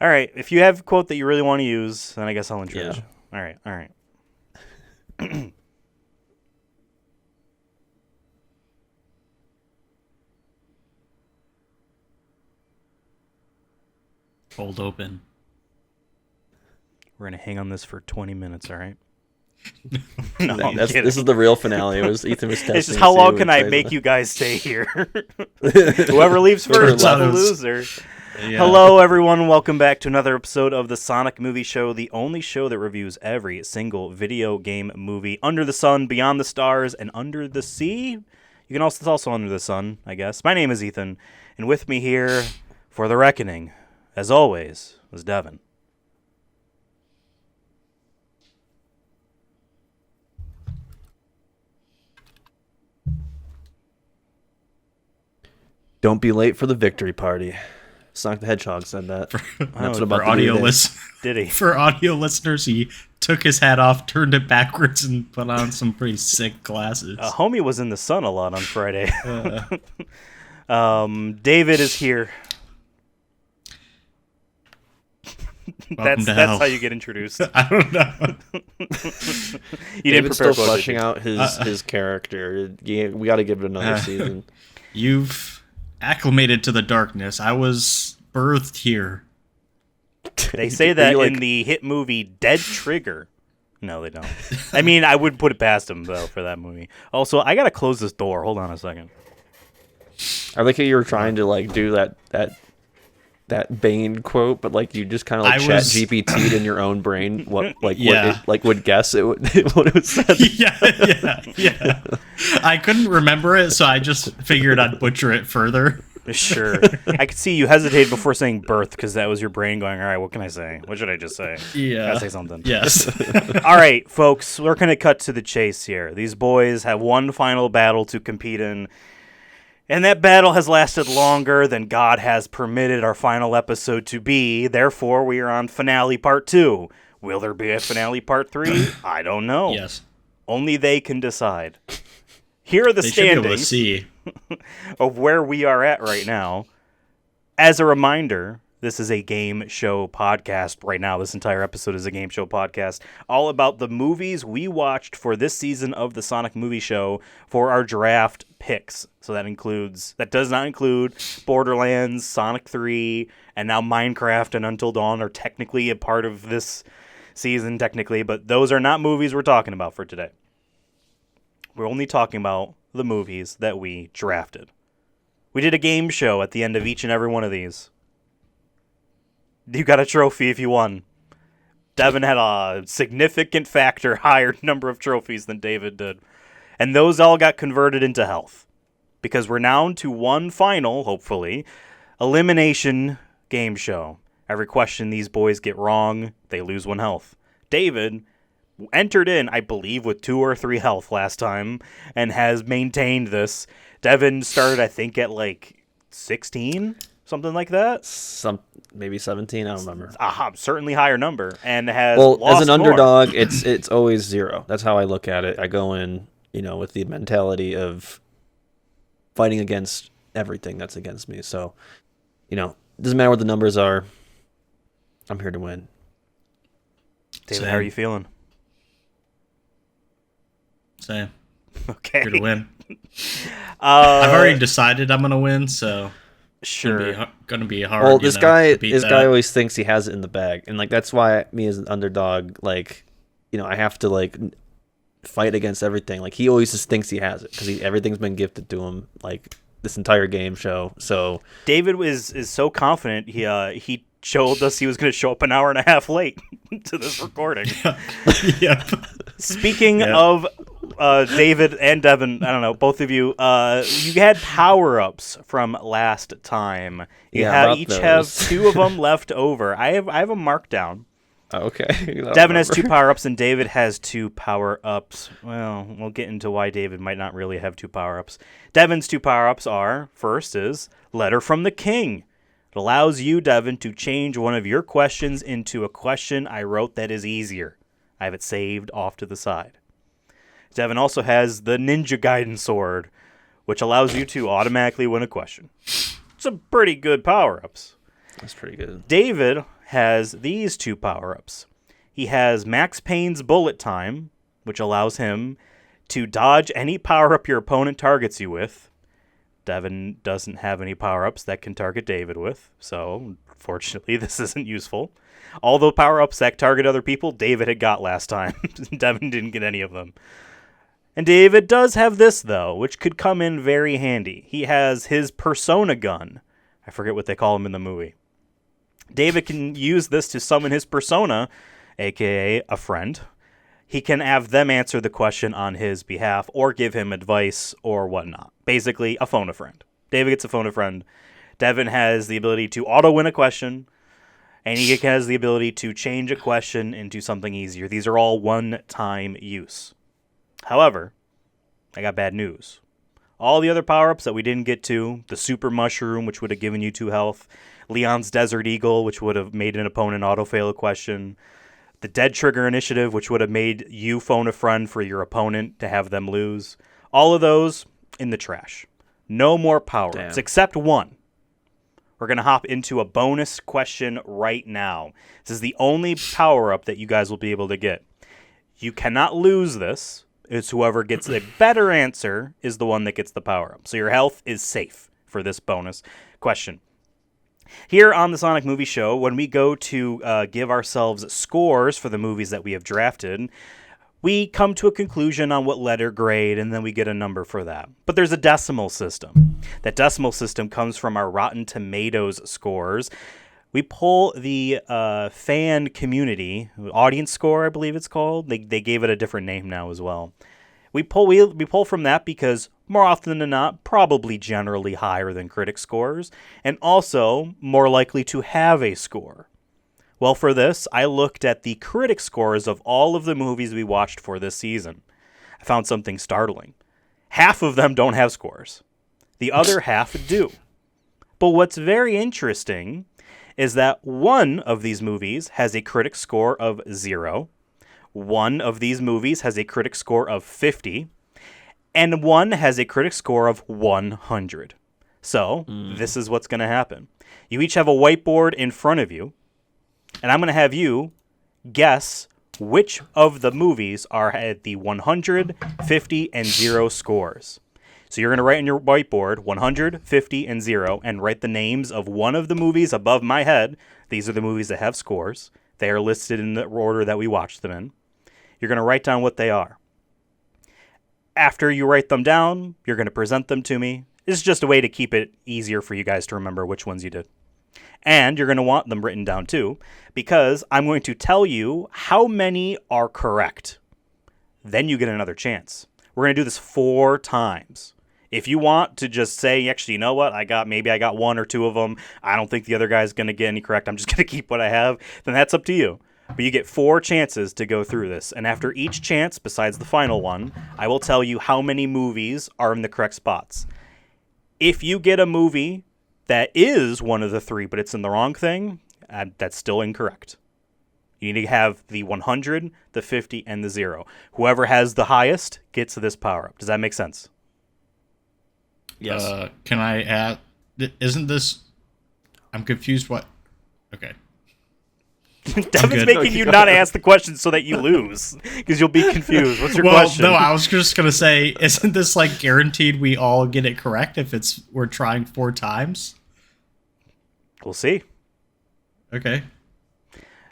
All right. If you have a quote that you really want to use, then I guess I'll introduce you. All right. Hold open. We're going to hang on this for 20 minutes, all right? This is the real finale. Ethan was testing. It's just how long can I make you guys stay here? Whoever leaves first is the loser. Yeah. Hello, everyone. Welcome back to another episode of the Sonic Movie Show, the only show that reviews every single video game movie under the sun, beyond the stars, and under the sea. It's also under the sun, I guess. My name is Ethan, and with me here for the reckoning, as always, is Devin. Don't be late for the victory party. Sonic the Hedgehog said that. For audio listeners, he took his hat off, turned it backwards, and put on some pretty sick glasses. Homie was in the sun a lot on Friday. David is here. That's how you get introduced. I don't know. David's still fleshing out his character. We got to give it another season. You've acclimated to the darkness. I was birthed here. They say that in the hit movie Dead Trigger. No, they don't. I mean, I wouldn't put it past them, though, for that movie. Also, I got to close this door. Hold on a second. I like how you were trying to do that Bane quote, but you just kind of chat GPT'd in your own brain what would guess what it was said. Yeah. I couldn't remember it, so I just figured I'd butcher it further. Sure. I could see you hesitate before saying birth because that was your brain going, all right, what can I say? What should I just say? Yeah. Gotta say something. Yes. All right, folks, we're going to cut to the chase here. These boys have one final battle to compete in, and that battle has lasted longer than God has permitted our final episode to be. Therefore, we are on finale part 2. Will there be a finale part 3? I don't know. Yes. Only they can decide. Here are the standings of where we are at right now. As a reminder, this is a game show podcast right now. This entire episode is a game show podcast all about the movies we watched for this season of the Sonic Movie Show for our draft picks. So that does not include Borderlands, Sonic 3, and now Minecraft and Until Dawn are technically a part of this season, but those are not movies we're talking about for today. We're only talking about the movies that we drafted. We did a game show at the end of each and every one of these. You got a trophy if you won. Devin had a significant factor higher number of trophies than David did. And those all got converted into health. Because we're now to one final, hopefully, elimination game show. Every question these boys get wrong, they lose 1 health. David entered in, I believe, with 2 or 3 health last time and has maintained this. Devin started, I think, at 16, something like that. Maybe 17, I don't remember. Certainly higher number, and has lost as an more. underdog, it's always 0. That's how I look at it. I go in, with the mentality of fighting against everything that's against me. So, doesn't matter what the numbers are. I'm here to win. David, how are you feeling? Same. Okay. Here to win. I've already decided I'm going to win, so sure. It's going to be hard. Well, this guy always thinks he has it in the bag. And that's why me as an underdog, I have to fight against everything. He always just thinks he has it because everything's been gifted to him this entire game show. So David is so confident he showed us he was going to show up an hour and a half late to this recording. Yep. Speaking of David and Devin, I don't know, both of you, you had power-ups from last time. You each have 2 of them left over. I have them marked down. Okay. Devin has 2 power-ups and David has 2 power-ups. Well, we'll get into why David might not really have 2 power-ups. Devin's 2 power-ups are, first is Letter from the King. It allows you, Devin, to change one of your questions into a question I wrote that is easier. I have it saved off to the side. Devin also has the Ninja Gaiden Sword, which allows you to automatically win a question. Some pretty good power-ups. That's pretty good. David has these 2 power-ups. He has Max Payne's Bullet Time, which allows him to dodge any power-up your opponent targets you with. Devin doesn't have any power-ups that can target David with, so fortunately this isn't useful. All the power-ups that target other people, David had got last time. Devin didn't get any of them. And David does have this, though, which could come in very handy. He has his persona gun. I forget what they call him in the movie. David can use this to summon his persona, a.k.a. a friend. He can have them answer the question on his behalf or give him advice or whatnot. Basically, a phone a friend. David gets a phone a friend. Devin has the ability to auto-win a question, and he has the ability to change a question into something easier. These are all one-time use. However, I got bad news. All the other power-ups that we didn't get to, the Super Mushroom, which would have given you 2 health, Leon's Desert Eagle, which would have made an opponent auto-fail a question, the Dead Trigger Initiative, which would have made you phone a friend for your opponent to have them lose. All of those in the trash. No more power-ups, except one. We're going to hop into a bonus question right now. This is the only power-up that you guys will be able to get. You cannot lose this. It's whoever gets a better answer is the one that gets the power-up. So your health is safe for this bonus question. Here on the Sonic Movie Show, when we go to give ourselves scores for the movies that we have drafted, we come to a conclusion on what letter grade, and then we get a number for that. But there's a decimal system. That decimal system comes from our Rotten Tomatoes scores. We pull the fan community, audience score, I believe it's called. They gave it a different name now as well. We pull from that because more often than not, probably generally higher than critic scores, and also more likely to have a score. Well, for this, I looked at the critic scores of all of the movies we watched for this season. I found something startling. Half of them don't have scores. The other half do. But what's very interesting is that one of these movies has a critic score of 0. One of these movies has a critic score of 50. And one has a critic score of 100. So, this is what's going to happen. You each have a whiteboard in front of you. And I'm going to have you guess which of the movies are at the 100, 50, and 0 scores. So you're going to write on your whiteboard 100, 50, and 0, and write the names of one of the movies above my head. These are the movies that have scores. They are listed in the order that we watched them in. You're going to write down what they are. After you write them down, you're going to present them to me. It's just a way to keep it easier for you guys to remember which ones you did. And you're going to want them written down too, because I'm going to tell you how many are correct. Then you get another chance. We're going to do this 4 times. If you want to just say, actually, you know what, maybe I got 1 or 2 of them, I don't think the other guy's going to get any correct, I'm just going to keep what I have, then that's up to you. But you get 4 chances to go through this. And after each chance, besides the final one, I will tell you how many movies are in the correct spots. If you get a movie that is one of the 3, but it's in the wrong thing, that's still incorrect. You need to have the 100, the 50, and the 0. Whoever has the highest gets this power-up. Does that make sense? Yes. Can I add... Isn't this... I'm confused what... Okay. Devin's making you not ask the question so that you lose, because you'll be confused. What's your question? No, I was just going to say, isn't this like guaranteed we all get it correct if we're trying 4 times? We'll see. Okay.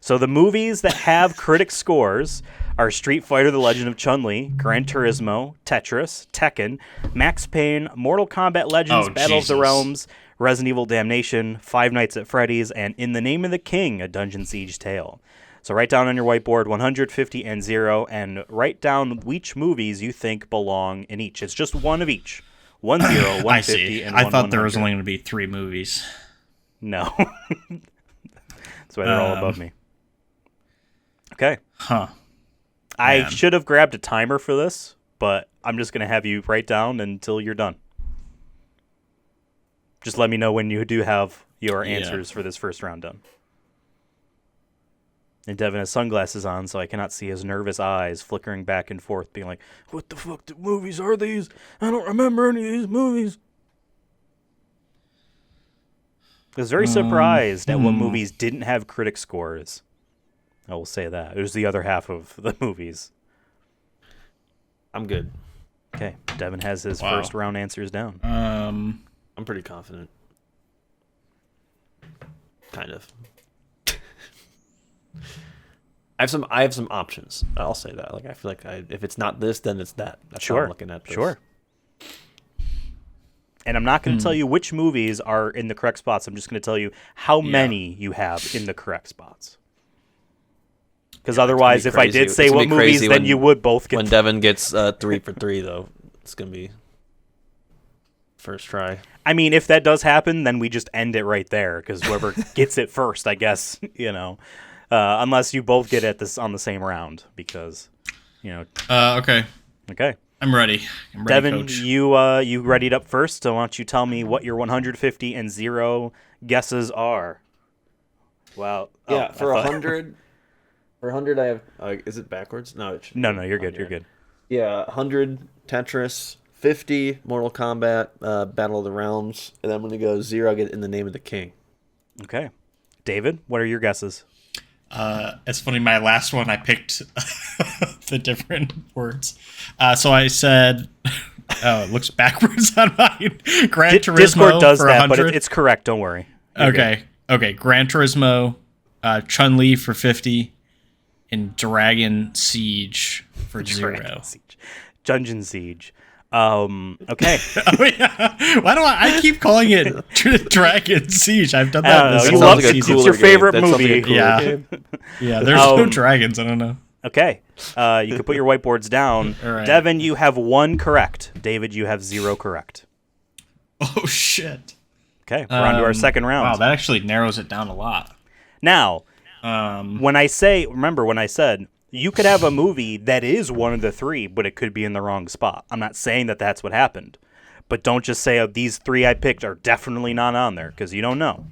So the movies that have critic scores are Street Fighter: The Legend of Chun-Li, Gran Turismo, Tetris, Tekken, Max Payne, Mortal Kombat Legends, Battle of the Realms, Resident Evil Damnation, Five Nights at Freddy's, and In the Name of the King, A Dungeon Siege Tale. So write down on your whiteboard 100, 50, and 0, and write down which movies you think belong in each. It's just one of each. 1 0, 150, and 1 I thought there was only going to be 3 movies. No. That's why they're all above me. Okay. Huh. I should have grabbed a timer for this, but I'm just going to have you write down until you're done. Just let me know when you do have your answers for this first round done. And Devin has sunglasses on, so I cannot see his nervous eyes flickering back and forth, being like, what the fuck movies are these? I don't remember any of these movies. I was very surprised at what movies didn't have critic scores. I will say that. It was the other half of the movies. I'm good. Okay, Devin has his first round answers down. I'm pretty confident. Kind of. I have some options. I'll say that. Like I feel like if it's not this, then it's that. That's how I'm looking at this. Sure. And I'm not going to tell you which movies are in the correct spots. I'm just going to tell you how many you have in the correct spots. Because otherwise, if I did say what movies, then you would both get... When Devin gets 3 for 3, though, it's going to be first try. I mean, if that does happen, then we just end it right there. Because whoever gets it first, I guess, unless you both get it on the same round. Because, Okay. Okay. I'm ready. Devin, Coach. you readied up first, so why don't you tell me what your 150 and 0 guesses are? Wow. Yeah, for 100... For 100, I have... is it backwards? No, it should No, you're good. You're good. Yeah, 100, Tetris. 50, Mortal Kombat, Battle of the Realms. And then I'm going to go 0, I get In the Name of the King. Okay. David, what are your guesses? It's funny, my last one, I picked the different words. So I said... Oh, it looks backwards on mine. Gran Turismo Discord does for that, 100. but it's correct. Don't worry. Okay. Gran Turismo, Chun-Li for 50. In Dragon Siege for 0. Dungeon Siege. Okay. Oh, yeah. Why do I keep calling it Dragon Siege? I've done that. You love Siege. It's your favorite movie. Yeah. Yeah, there's no dragons. I don't know. Okay. You can put your whiteboards down. Right. Devin, you have 1 correct. David, you have 0 correct. Oh, shit. Okay. We're on to our second round. Wow, that actually narrows it down a lot. Now... when I said you could have a movie that is one of the 3, but it could be in the wrong spot. I'm not saying that that's what happened, but don't just say these 3 I picked are definitely not on there because you don't know.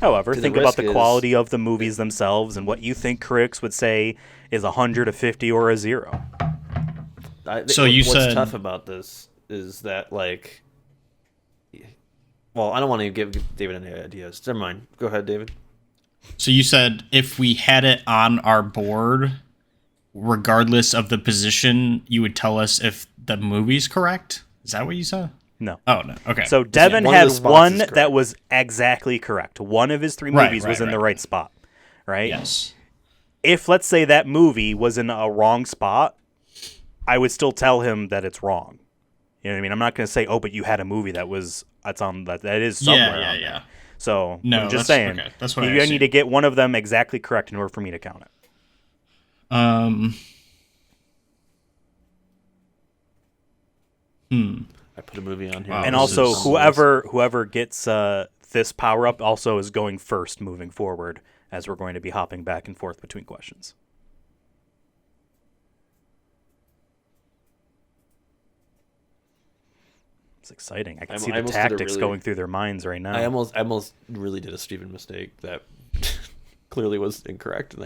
However, think about the quality of the movies themselves and what you think critics would say is 100, a 50, or a 0. So what's tough about this is that well, I don't want to give David any ideas. Never mind. Go ahead, David. So you said if we had it on our board, regardless of the position, you would tell us if the movie's correct? Is that what you said? No. Oh, no. Okay. So Devin had one that was exactly correct. One of his 3 movies was in the right spot, right? Yes. If, let's say, that movie was in a wrong spot, I would still tell him that it's wrong. You know what I mean? I'm not going to say, but you had a movie that is somewhere. Yeah. So no, I'm just saying, okay. That's what you need to get one of them exactly correct in order for me to count it. I put a movie on here. Wow, and also, whoever gets this power up also is going first moving forward, as we're going to be hopping back and forth between questions. It's exciting. I can see the tactics going through their minds right now. I almost really did a stupid mistake that clearly was incorrect, and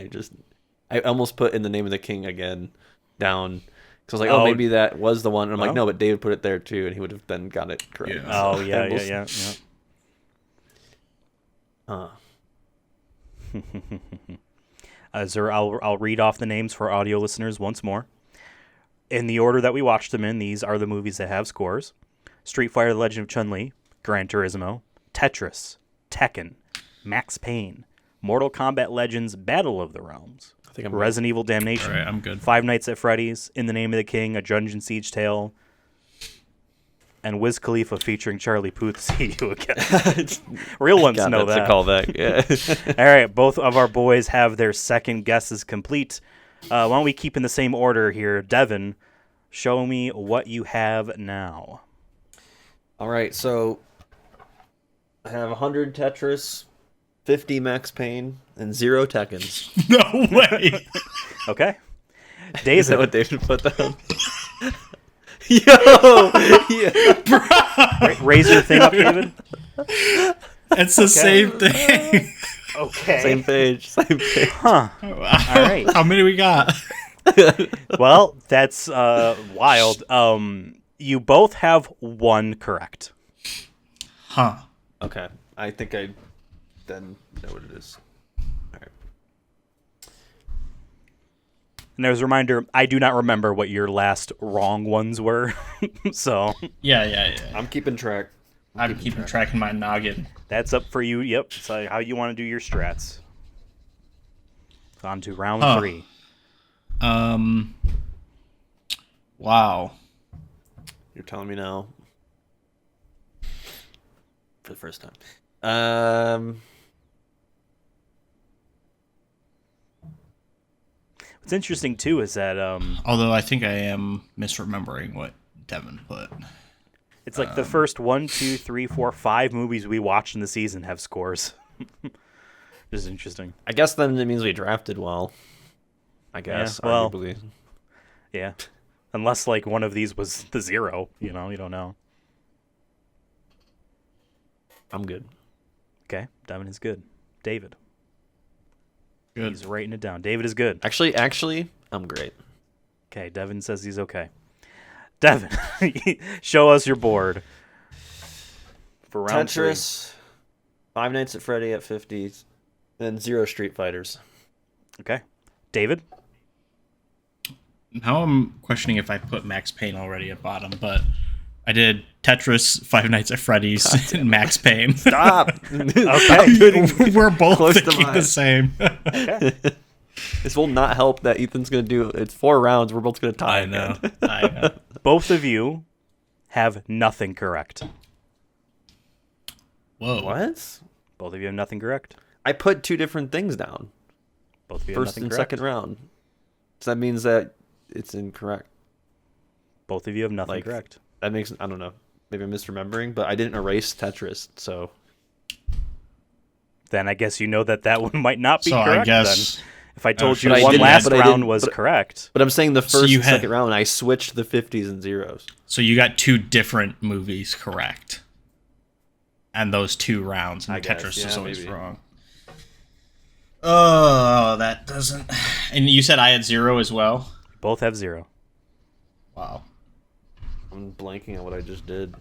I almost put In the Name of the King again down because I was like, maybe that was the one. And I'm like, no, but David put it there too, and he would have then got it correct. Yeah. Oh yeah. I'll read off the names for audio listeners once more. In the order that we watched them in, these are the movies that have scores. Street Fighter: The Legend of Chun-Li, Gran Turismo, Tetris, Tekken, Max Payne, Mortal Kombat Legends: Battle of the Realms, Resident Evil Damnation, All right, I'm good. Five Nights at Freddy's, In the Name of the King, A Dungeon Siege Tale, and Wiz Khalifa featuring Charlie Puth. See you again. Real ones know that. That's a callback. Yeah. All right, both of our boys have their second guesses complete. Why don't we keep in the same order here? Devin, show me what you have now. All right, so I have 100 Tetris, 50 Max Payne, and 0 Tekkens. No way. Okay. David. Is that what David put down? Yo! Yeah. Raise your thing up, David. It's the same thing. Okay. Same page. Huh. All right. How many we got? Well, that's wild. You both have 1 correct. Huh. Okay. I think I then know what it is. All right. And as a reminder, I do not remember what your last wrong ones were. So Yeah. I'm keeping track. I'm keeping track in my noggin. That's up for you. Yep. So how you want to do your strats. On to round 3. Wow. You're telling me now. For the first time. What's interesting too is that Although I think I am misremembering what Devin put. it's like the first 1, 2, 3, 4, 5 movies we watched in the season have scores. This is interesting. I guess then it means we drafted well. I guess. Yeah, well, arguably. Yeah. Unless like one of these was the 0, you don't know. I'm good. Okay, Devin is good. David. Good. He's writing it down. David is good. Actually, I'm great. Okay, Devin says he's okay. Devin, show us your board for round Tetris, 3. Five Nights at Freddy at 50, then 0 Street Fighters. Okay. David? Now I'm questioning if I put Max Payne already at bottom, but I did Tetris, Five Nights at Freddy's, and Max Payne. Stop! Okay. We're both Close to thinking mine. the same. Okay. This will not help that Ethan's going to do. It's 4 rounds. We're both going to tie. I know. again. I know. Both of you have nothing correct. Whoa. What? Both of you have nothing correct. I put 2 different things down. Both of you have First nothing and correct. second round. So that means that it's incorrect. Both of you have nothing Like, correct. That makes, I don't know. Maybe I'm misremembering, but I didn't erase Tetris, so. Then I guess you know that one might not be So correct I guess. then. If I told you but I one didn't- last but I round didn't- was but- correct. But I'm saying the So first you and had- second round, I switched the 50s and zeros. So you got 2 different movies correct. And those 2 rounds, and I guess, Tetris yeah, is always maybe. wrong. Oh, that doesn't. And you said I had 0 as well? Both have 0. Wow. I'm blanking on what I just did.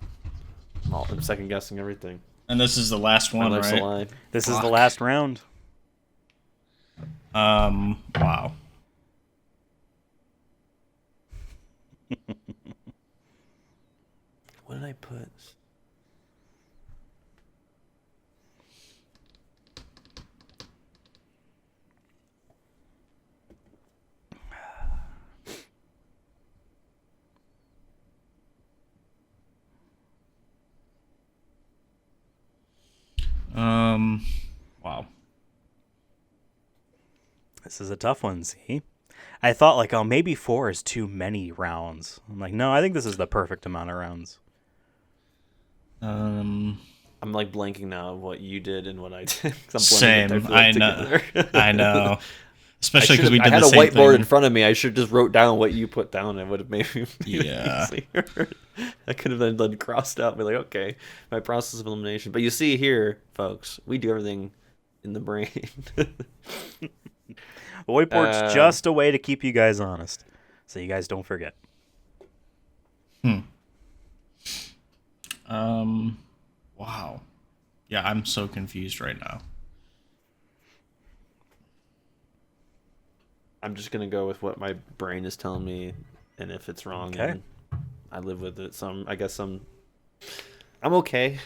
I'm second guessing everything. And this is the last My one, life's a right? lie. This is the Fuck. last round. Wow. What did I put? Wow. This is a tough one, see? I thought like, oh, maybe 4 is too many rounds. I'm like, no, I think this is the perfect amount of rounds. I'm like blanking now of what you did and what I did. 'Cause I'm Same. blending it, I feel know. together. I know. Especially because we did I had the a same whiteboard thing. in front of me. I should just wrote down what you put down. It would have made me Yeah. easier. I could have then crossed out and be like, okay, my process of elimination. But you see here, folks, we do everything in the brain. The whiteboard's just a way to keep you guys honest, so you guys don't forget. Wow. Yeah, I'm so confused right now. I'm just gonna go with what my brain is telling me, and if it's wrong, Okay. then I live with it. So I guess I'm okay.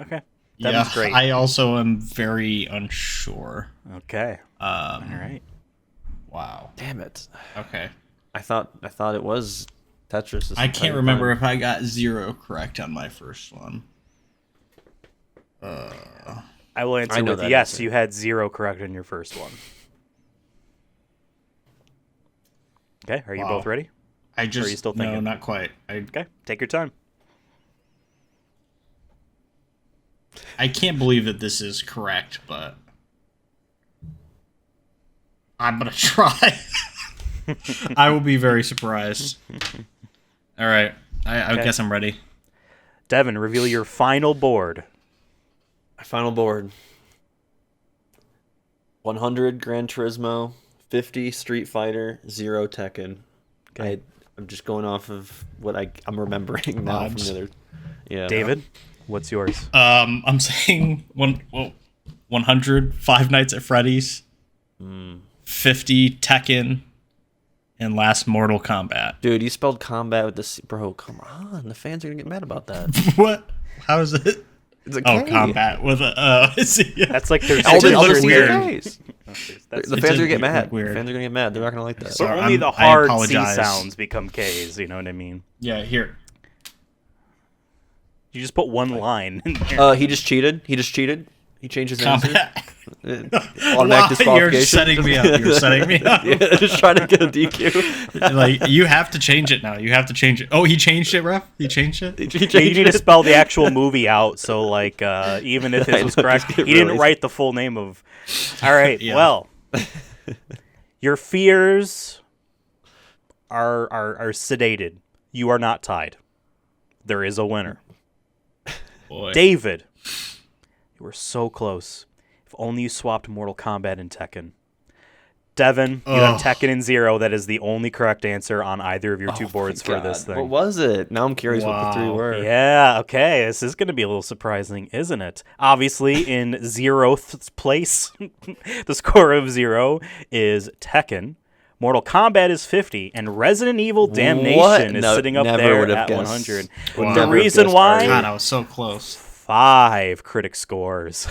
Okay. Yeah, Devin's great. I also am very unsure. Okay. All right. Wow. Damn it! Okay. I thought it was Tetris. this I can't entire remember time. if I got 0 correct on my first one. I will answer I know with that yes, answer. you had 0 correct on your first one. Okay, are you Wow. both ready? I just are you still no, thinking? not quite. Okay, take your time. I can't believe that this is correct, but I'm gonna try. I will be very surprised. All right, I Okay. guess I'm ready. Devin, reveal your final board. My final board. 100 Gran Turismo, 50 Street Fighter, 0 Tekken. Okay. I'm just going off of what I'm remembering now from Vibes. the other. Yeah. David? What's yours? I'm saying 100 Five Nights at Freddy's, 50 Tekken, and last Mortal Kombat. Dude, you spelled combat with this, bro. Come on, the fans are gonna get mad about that. What? How is it? It's a Oh, K. combat with a. That's like their All the signature C's weird. are Ks. The fans are gonna get mad. weird. The fans are gonna get mad. They're not gonna like that. So Sorry, only the I hard C apologize. sounds become Ks. You know what I mean? Yeah, here. You just put one line in there. He just cheated. He changed his answer. Combat. Automatic disqualification. You're setting me up. You're setting me up. Yeah, just trying to get a DQ. Like, you have to change it now. You have to change it. Oh, he changed it, ref? He changed it? He Yeah, you changed need to it. spell the actual movie out, so even if I his was know, correct, just get he didn't really- write the full name of. All right, Yeah. well, your fears are sedated. You are not tied. There is a winner. Boy. David, you were so close. If only you swapped Mortal Kombat and Tekken. Devin, you have Tekken and Zero. That is the only correct answer on either of your two boards for this thing. What was it? Now I'm curious what the three were. Yeah, okay. This is going to be a little surprising, isn't it? Obviously, in 0th place, the score of 0 is Tekken. Mortal Kombat is 50, and Resident Evil Damnation is sitting up never there would have at guessed. 100. Would The never have reason guessed why? God, I was so close. 5 critic scores,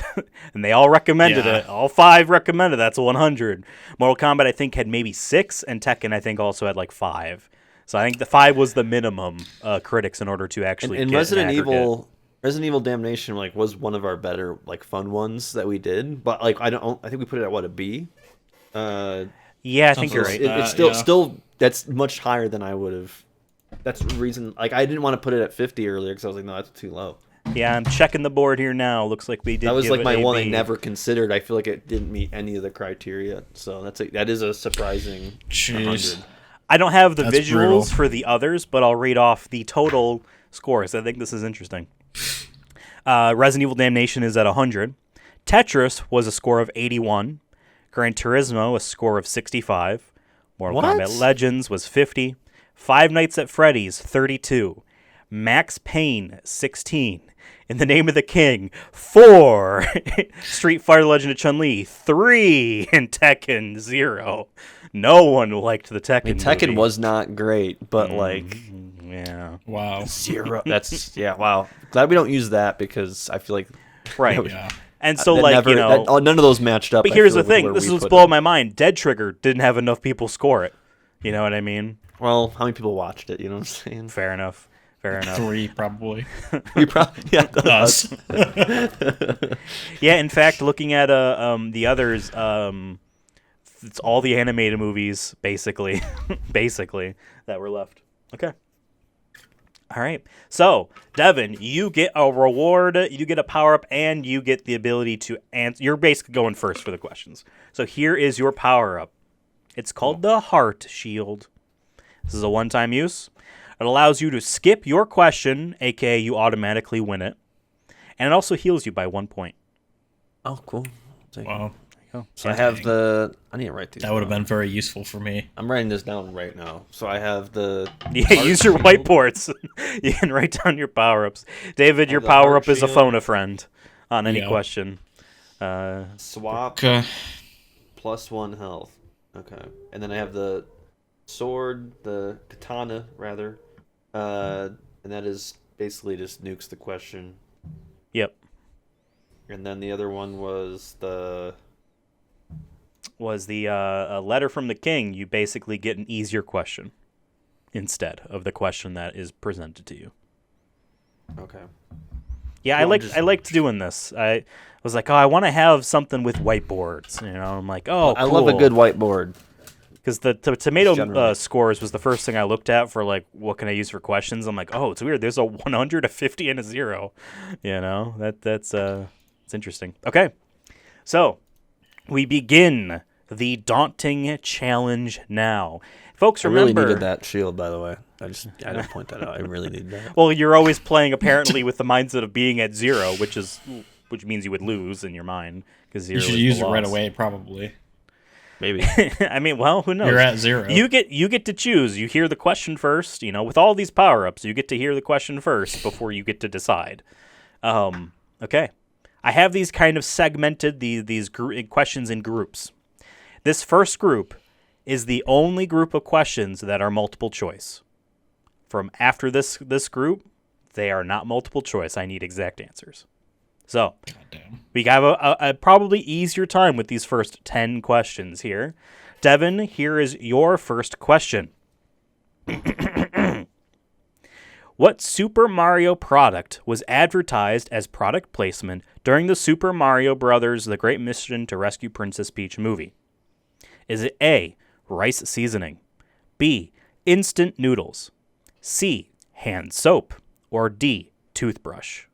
and they all recommended Yeah. it. All 5 recommended. That's 100. Mortal Kombat, I think, had maybe 6, and Tekken, I think, also had like 5. So I think the 5 was the minimum critics in order to actually And get Resident an aggregate. Evil Damnation was one of our better fun ones that we did, but I think we put it at a B. Yeah, I think you're Something right. It's yeah. still that's much higher than I would have. That's the reason. I didn't want to put it at 50 earlier because I was like, no, that's too low. Yeah, I'm checking the board here now. Looks like we did. That was give it my a one I B. never considered. I feel like it didn't meet any of the criteria. So that is a surprising Jeez. 100. I don't have the That's visuals brutal. for the others, but I'll read off the total scores. I think this is interesting. Resident Evil Damnation is at 100. Tetris was a score of 81. Gran Turismo a score of 65. Mortal What? Kombat Legends was 50. Five Nights at Freddy's 32. Max Payne 16. In the Name of the King 4. Street Fighter Legend of Chun-Li 3. And Tekken 0. No one liked the Tekken Tekken movie. was not great, but Yeah. Wow. 0. That's wow. Glad we don't use that because I feel like Right. Yeah. And so, that none of those matched up. But I here's feel, the with thing. where This we was put blowing it. my mind. Dead Trigger didn't have enough people score it. You know what I mean? Well, how many people watched it? You know what I'm saying? Fair enough. 3 probably. We probably Us. Yeah, in fact, looking at the others, it's all the animated movies, basically, that were left. Okay. All right. So, Devin, you get a reward, you get a power-up, and you get the ability to answer. You're basically going first for the questions. So here is your power-up. It's called the Heart Shield. This is a one-time use. It allows you to skip your question, aka you automatically win it. And it also heals you by 1 point. Oh, cool. Wow. So I have I need to write these. That would have down. been very useful for me. I'm writing this down right now. So I have the. Yeah, Heart use your Shield. whiteboards. You can write down your power-ups. David, your the Heart power-up is a Shield. phone a friend on any Yeah. question. Swap Okay. +1 health. Okay. And then I have the sword, the katana, rather. And that is basically just nukes the question. Yep. And then the other one was the. Was the a letter from the king. You basically get an easier question instead of the question that is presented to you. Okay. Yeah, Well, I liked doing this. I was like, oh, I want to have something with whiteboards. You know, I'm like, oh, I love a good whiteboard. because the tomato Generally. scores was the first thing I looked at for like what can I use for questions. I'm like, oh, it's weird. There's a 100, a 50, and a 0. You know, that's it's interesting. Okay, so we begin the daunting challenge now, folks. I really Remember, needed that shield, by the way. I didn't point that out. I really needed that. well, you're always playing apparently with the mindset of being at 0, which means you would lose in your mind because 0. You should is use the it right loss. away, probably. Maybe. I mean, well, who knows? You're at 0. You get to choose. You hear the question first. You know, with all these power-ups, you get to hear the question first before you get to decide. Okay. I have these kind of segmented, these questions in groups. This first group is the only group of questions that are multiple choice. From after this group, they are not multiple choice. I need exact answers. So, we have a probably easier time with these first 10 questions here. Devin, here is your first question. What Super Mario product was advertised as product placement during the Super Mario Bros. The Great Mission to Rescue Princess Peach movie? Is it A, rice seasoning, B, instant noodles, C, hand soap, or D, toothbrush?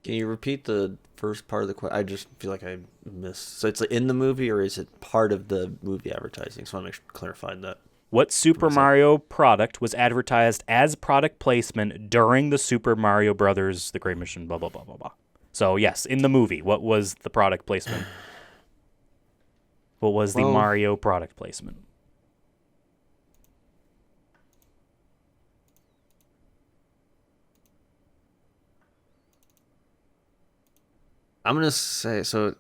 Can you repeat the first part of the question? I just feel like I missed. So it's in the movie, or is it part of the movie advertising? So I want to clarify that. What Super Mario product was advertised as product placement during the Super Mario Brothers, The Great Mission, blah, blah, blah, blah, blah. So, yes, in the movie, what was the product placement? What was the Mario product placement? I'm going to say, so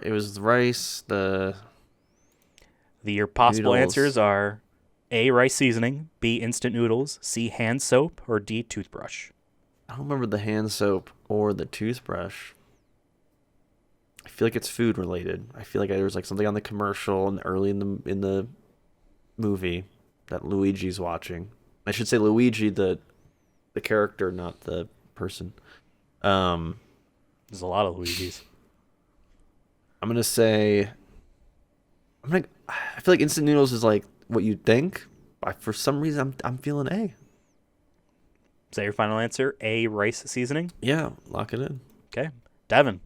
it was rice, Your possible noodles. Answers are A, rice seasoning, B, instant noodles, C, hand soap, or D, toothbrush. I don't remember the hand soap or the toothbrush. I feel like it's food related. I feel like there was something on the commercial and early in the movie that Luigi's watching. I should say Luigi, the character, not the person. There's a lot of Luigi's. I'm gonna say. I feel like instant noodles is what you'd think. For some reason, I'm feeling A. Is that your final answer? A, rice seasoning? Yeah, lock it in. Okay. Devin.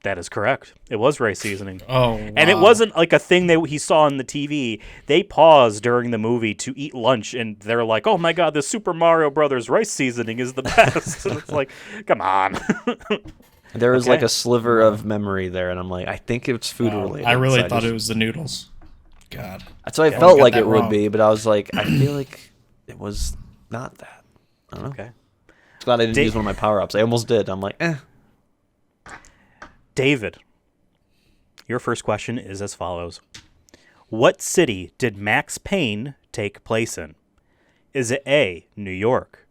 That is correct. It was rice seasoning. Oh, wow. And it wasn't a thing that he saw on the TV. They paused during the movie to eat lunch, and they're like, oh my god, the Super Mario Brothers rice seasoning is the best. And it's like, come on. There was a sliver of memory there, and I'm like, I think it's food related. I really thought it was the noodles. God. That's what I felt like it would be, but I was like, I feel like it was not that. I don't know. Okay. I'm glad I didn't use one of my power-ups. I almost did. I'm like, David, your first question is as follows. What city did Max Payne take place in? Is it A, New York,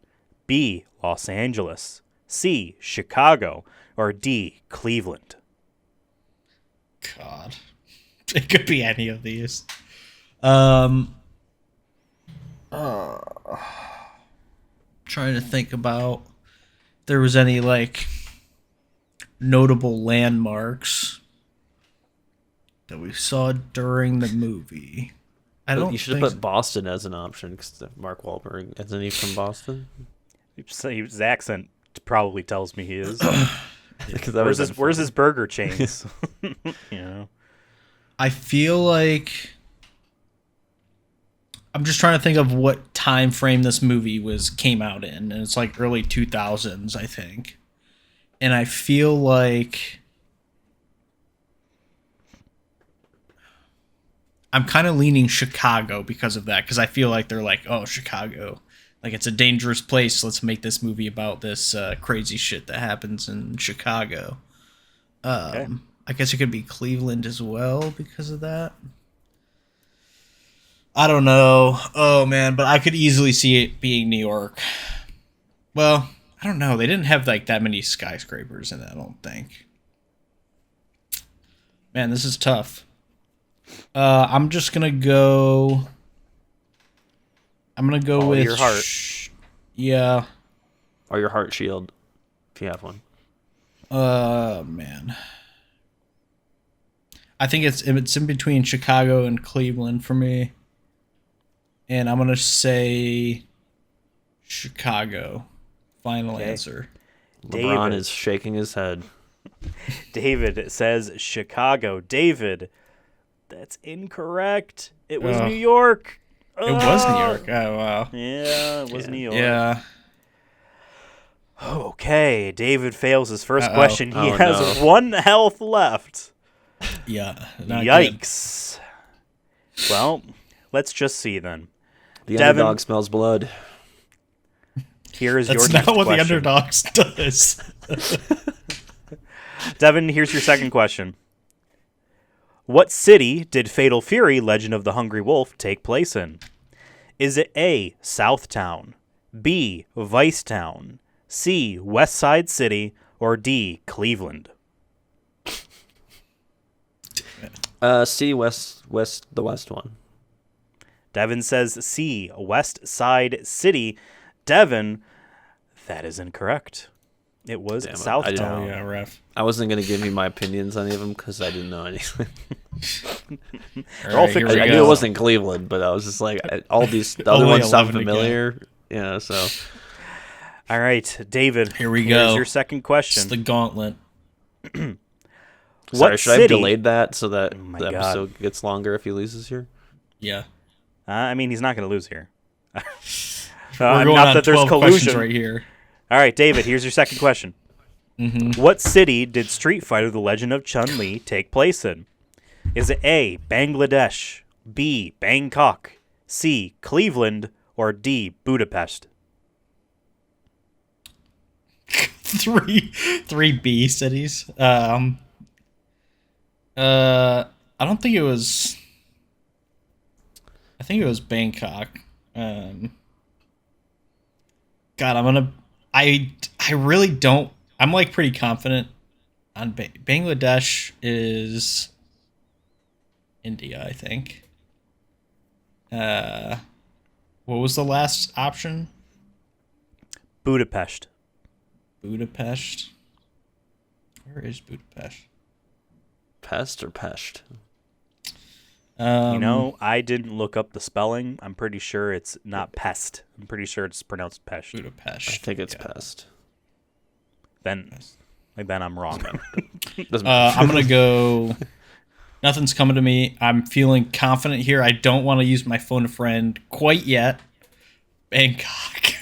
B, Los Angeles, C, Chicago, or D, Cleveland? God. It could be any of these. Trying to think about if there was any notable landmarks that we saw during the movie. You should have put Boston as an option because Mark Wahlberg, isn't he from Boston? His accent probably tells me he is. Where's his burger chains? I feel like I'm just trying to think of what time frame this movie came out in, and it's early 2000s, I think. And I feel like I'm kind of leaning Chicago because of that, because I feel like they're oh, Chicago. It's a dangerous place. Let's make this movie about this crazy shit that happens in Chicago. Okay. I guess it could be Cleveland as well because of that. I don't know. Oh, man, but I could easily see it being New York. Well, I don't know. They didn't have that many skyscrapers in it, I don't think. Man, this is tough. I'm just going to go... I'm going to go with... your heart. Yeah. Or your heart shield, if you have one. Man. I think it's in between Chicago and Cleveland for me. And I'm going to say Chicago. Final answer. LeBron is shaking his head. David says Chicago. David, that's incorrect. It was New York. It was New York. Oh, wow. Yeah, it was New York. Yeah. Okay, David fails his first question. He has 1 health left. Yeah. Yikes. Good. Well, let's just see then. The underdog smells blood. Here's your That's next not what question. the underdogs does. Devin, here's your second question. What city did Fatal Fury: Legend of the Hungry Wolf take place in? Is it A, Southtown, B, Vicetown, C, West Side City, or D, Cleveland? C, the west one. Devin says C, West Side City. Devin, that is incorrect. It was Southtown. Oh, yeah, ref. I wasn't going to give you my opinions on any of them because I didn't know anything. I knew it wasn't Cleveland, but I was just like, all these the other ones sound familiar. Yeah, so. All right, David. Here we go. Here's your second question. It's the gauntlet. Sorry, should I have delayed that so that the episode God. gets longer if he loses here? Yeah. I mean, he's not going to lose here. We're going not on that there's 12 collusion questions right here. All right, David, here's your second question. Mm-hmm. What city did Street Fighter: The Legend of Chun-Li take place in? Is it A, Bangladesh, B, Bangkok, C, Cleveland, or D, Budapest? Three B cities. I don't think it was. I think it was Bangkok. God, I really don't. I'm like pretty confident on Bangladesh is India, I think. What was the last option? Budapest. Budapest. Where is Budapest? Pest or Pest? I didn't look up the spelling. I'm pretty sure it's not pest. I'm pretty sure it's pronounced pest. Budapest. I think it's Pest. Then I'm wrong. I'm gonna go. Nothing's coming to me. I'm feeling confident here. I don't want to use my phone a friend quite yet. Bangkok.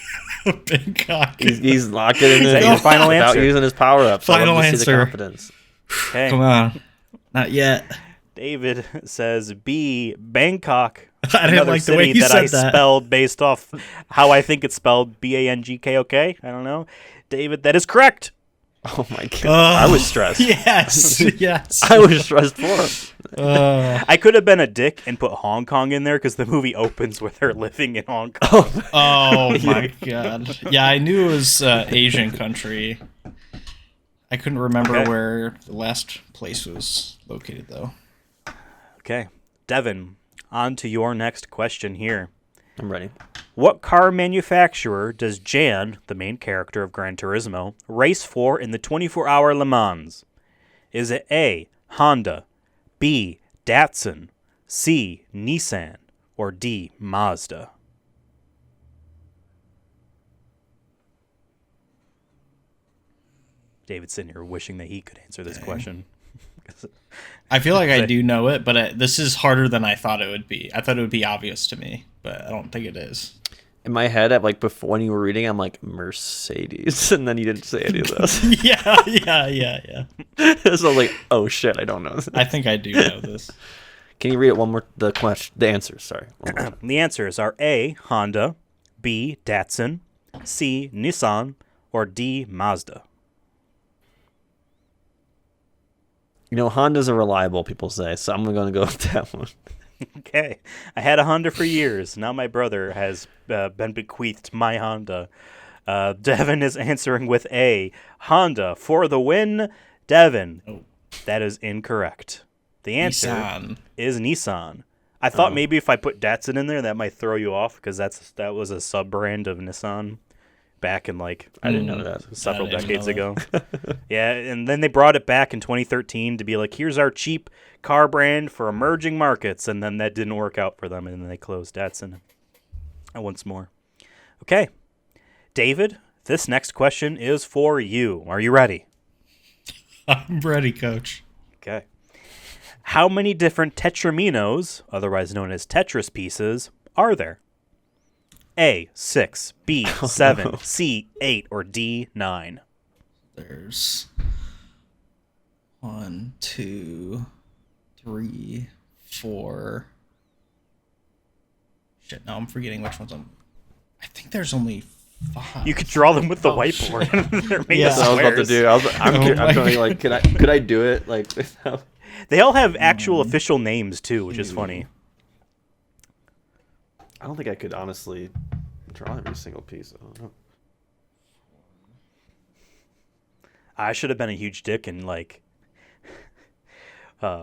Bangkok. He's locking it in. Is that your final without answer? using his power up. Final See the answer. confidence. Okay. Come on. Not yet. David says B, Bangkok. I didn't like the way you said that. Spelled based off how I think it's spelled, Bangkok. I don't know. David, that is correct. Oh my god! I was stressed. Yes, yes. I was stressed for him. I could have been a dick and put Hong Kong in there because the movie opens with her living in Hong Kong. Oh my god! Yeah, I knew it was Asian country. I couldn't remember where the last place was located though. Okay, Devin, on to your next question here. I'm ready. What car manufacturer does Jan, the main character of Gran Turismo, race for in the 24-hour Le Mans? Is it A, Honda, B, Datsun, C, Nissan, or D, Mazda? David's sitting here wishing that he could answer this question. I feel like I do know it, but this is harder than I thought it would be. I thought it would be obvious to me, but I don't think it is. In my head, before when you were reading, I'm like Mercedes, and then you didn't say any of those. Yeah. So I'm like, oh shit, I don't know this. I think I do know this. Can you read it one more? The answers. Sorry. The answers are A, Honda, B, Datsun, C, Nissan, or D, Mazda. Hondas are reliable, people say, so I'm going to go with that one. Okay. I had a Honda for years. Now my brother has been bequeathed my Honda. Devin is answering with A. Honda for the win. Devin, that is incorrect. The answer is Nissan. I thought maybe if I put Datsun in there, that might throw you off because that was a sub-brand of Nissan back in I didn't know that. Several decades ago. Yeah, and then they brought it back in 2013 to be like, here's our cheap car brand for emerging markets, and then that didn't work out for them, and then they closed Datsun once more. Okay, David, this next question is for you. Are you ready? I'm ready, Coach. Okay. How many different tetraminos, otherwise known as Tetris pieces, are there? A, 6, B, 7, no. C, 8, or D, 9? There's 1, 2, 3, 4. Shit, now I'm forgetting which ones I think there's only You could draw them with the whiteboard. They're made of That's what I was about to squares. do. I'm trying like, could I do it like without? They all have actual official names too, which is funny. I don't think I could honestly draw every single piece. I don't know. I should have been a huge dick and like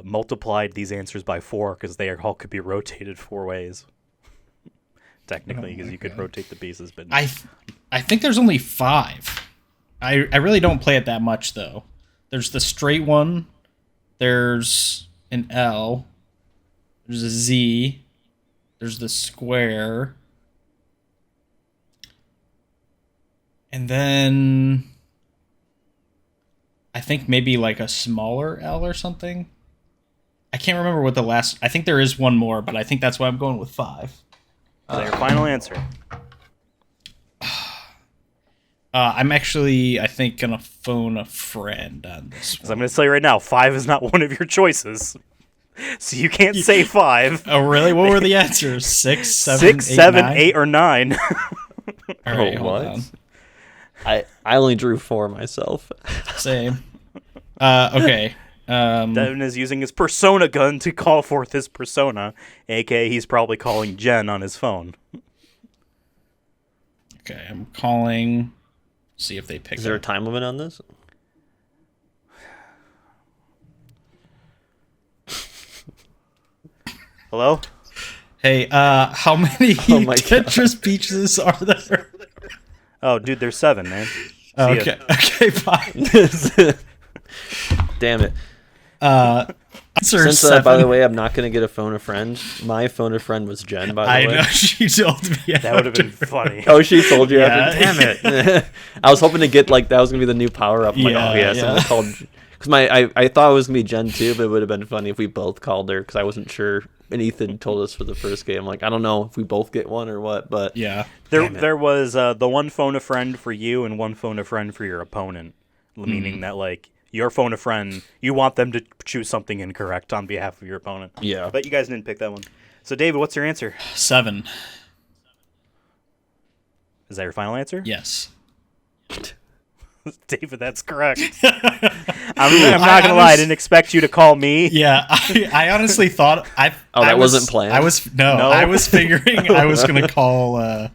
multiplied these answers by 4 because they all could be rotated 4 ways. Technically, because you could rotate the pieces, but I think there's only 5. I really don't play it that much though. There's the straight one. There's an L. There's a Z. There's the square. And then I think maybe like a smaller L or something. I can't remember what the last... I think there is one more, but I think that's why I'm going with 5. Is that your final answer? I'm actually, I think, going to phone a friend on this one. I'm going to tell you right now, 5 is not one of your choices. So you can't say 5. Oh, really? What were the answers? 6, 7, 6, 8, 7, 9? 8, or 9. All right, hold on. I only drew 4 myself. Same. Okay. Devin is using his persona gun to call forth his persona, aka he's probably calling Jen on his phone. Okay, I'm calling. See if they pick Is there a up. time limit on this? Hello? Hey, how many my Tetris pieces are there? Oh, dude, there's 7, man. Oh, See ya. okay, fine. Damn it. Answer Since, 7. by the way, I'm not going to get a phone a friend. My phone a friend was Jen, by the I way. know, she told me. That would have been funny. Oh, she told you Yeah. after? Damn it. I was hoping to get, like, that was going to be the new power-up. I'm like, Yeah, oh, yeah, yeah. someone called... Because I thought it was going to be Jen, too, but it would have been funny if we both called her, because I wasn't sure. And Ethan told us for the first game. I'm like, I don't know if we both get one or what, but... Yeah. There was the one phone a friend for you and one phone a friend for your opponent, meaning that, like, your phone a friend, you want them to choose something incorrect on behalf of your opponent. Yeah. But you guys didn't pick that one. So, David, what's your answer? 7. Is that your final answer? Yes. David, that's correct. I'm not going to lie. I didn't expect you to call me. Yeah, I honestly thought... that wasn't planned? I was figuring I was going to call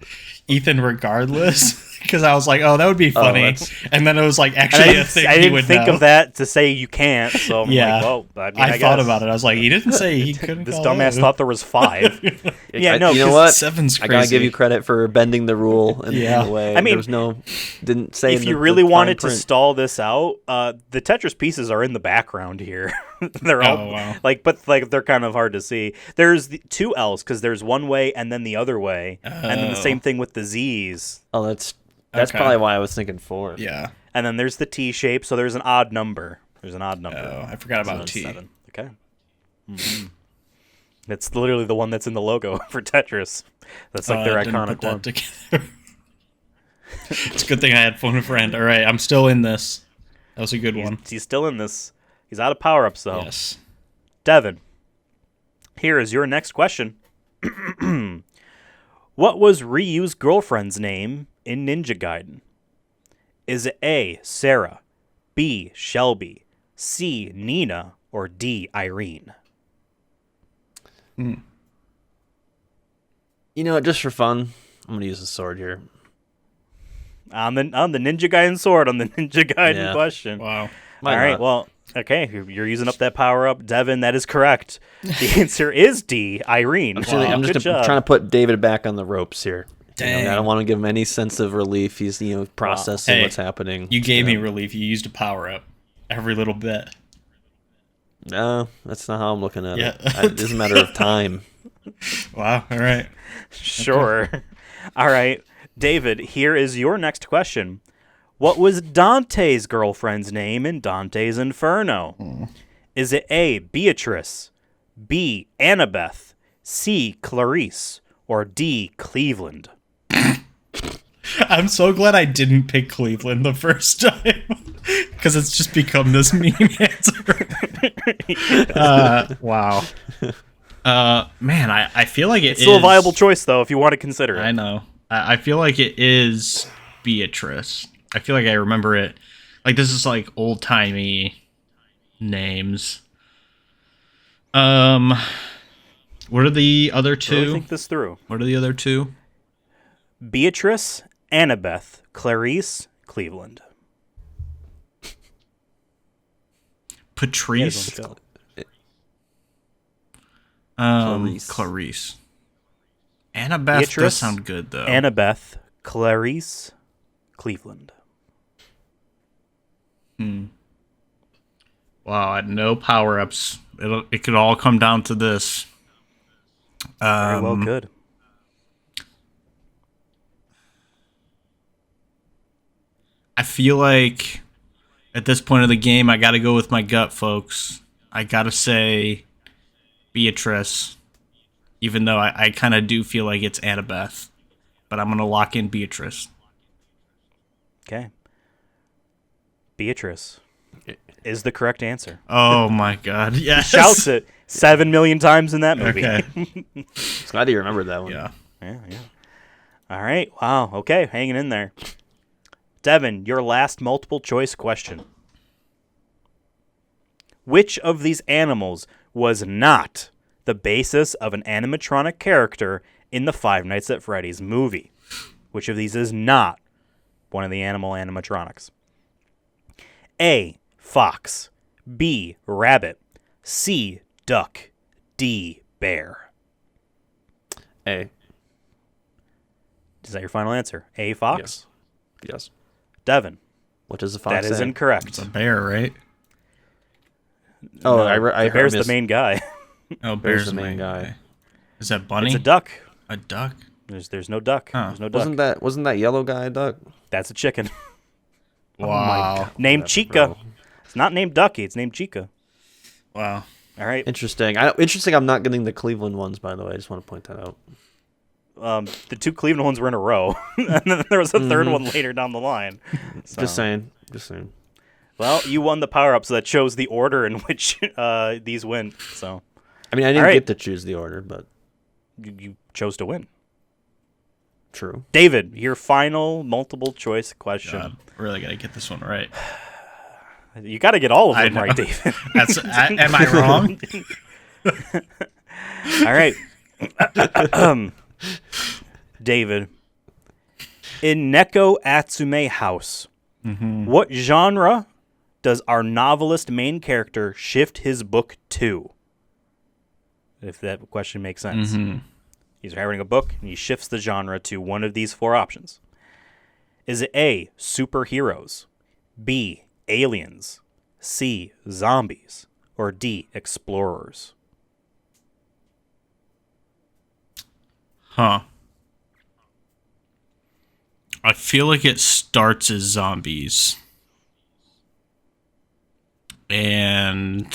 Ethan regardless. Because I was like, oh, that would be funny. And then it was like actually a thing I he didn't would think know. of that to say you can't. So I'm like, well, I mean, I thought guess. about it. I was like, he didn't say he couldn't This call dumbass it. thought there was 5. Yeah, no. You know what? 7's I gotta crazy. give you credit for bending the rule in a way. I mean, there was no... Didn't say... If in you the really fine wanted to print. stall this out, the Tetris pieces are in the background here. They're all wow. but they're kind of hard to see. There's 2 L's because there's one way and then the other way, and then the same thing with the Z's. Oh, that's Okay. probably why I was thinking 4. Yeah. And then there's the T shape, so there's an odd number. Oh, I forgot about T. 7. Okay. Mm-hmm. It's literally the one that's in the logo for Tetris. That's like their didn't iconic put that one. together. It's a good thing I had phone a friend. All right, I'm still in this. That was a good one. He's still in this. He's out of power-ups, though. Yes. Devin, here is your next question. What was Ryu's girlfriend's name in Ninja Gaiden? Is it A, Sarah, B, Shelby, C, Nina, or D, Irene? You know what? Just for fun, I'm gonna use the sword here. On the Ninja Gaiden sword, on the Ninja Gaiden question. Wow. All right, well, okay, you're using up that power-up. Devin, that is correct. The answer is D, Irene. I'm Good just job. trying to put David back on the ropes here. Dang. I don't want to give him any sense of relief. He's processing Hey, what's happening. You gave me relief. You used a power up every little bit. No, that's not how I'm looking at Yeah. it. It's a matter of time. Wow. All right. Sure. Okay. All right. David, here is your next question. What was Dante's girlfriend's name in Dante's Inferno? Is it A, Beatrice, B, Annabeth, C, Clarice, or D, Cleveland? I'm so glad I didn't pick Cleveland the first time because it's just become this meme answer. Wow. Man, I feel like It's still a viable choice, though, if you want to consider it. I know. I feel like it is Beatrice. I feel like I remember it. Like, this is like old-timey names. What are the other two? Really think this through. What are the other two? Beatrice, Annabeth, Clarice, Cleveland. Patrice? Clarice. Annabeth Beatrice, does sound good, though. Annabeth, Clarice, Cleveland. Wow, I had no power-ups. It could all come down to this. Very well could. I feel like at this point of the game, I got to go with my gut, folks. I got to say Beatrice, even though I kind of do feel like it's Annabeth. But I'm going to lock in Beatrice. Okay. Beatrice is the correct answer. Oh, my God. Yes. He shouts it 7 million times in that movie. Okay. It's glad you remembered that one. Yeah. Yeah. All right. Wow. Okay. Hanging in there. Devin, your last multiple choice question. Which of these animals was not the basis of an animatronic character in the Five Nights at Freddy's movie? Which of these is not one of the animatronics? A, fox. B, rabbit. C, duck. D, bear. A. Is that your final answer? A, fox? Yes. Devin. What does the fox That is say? incorrect. It's a bear, right? Oh, No, I bear's missed. the main guy. Oh, Bear's the main guy. Is that bunny? It's a duck. A duck? There's no duck. Huh. There's no duck. Wasn't that yellow guy a duck? That's a chicken. Wow. Named Whatever, Chica. bro. It's not named Ducky. It's named Chica. Wow. All right. Interesting. Interesting. I'm not getting the Cleveland ones, by the way. I just want to point that out. The two Cleveland ones were in a row, and then there was a third one later down the line. So. Just saying. Well, you won the power up, so that shows the order in which these win. So I mean, I didn't All right. get to choose the order, but you chose to win. true. David, your final multiple choice question. God, really got to get this one right. You got to get all of I them know. right, David. Am I wrong? All right. David, in Neko Atsume House, what genre does our novelist main character shift his book to? If that question makes sense. He's writing a book, and he shifts the genre to one of these four options. Is it A, superheroes, B, aliens, C, zombies, or D, explorers? Huh. I feel like it starts as zombies. And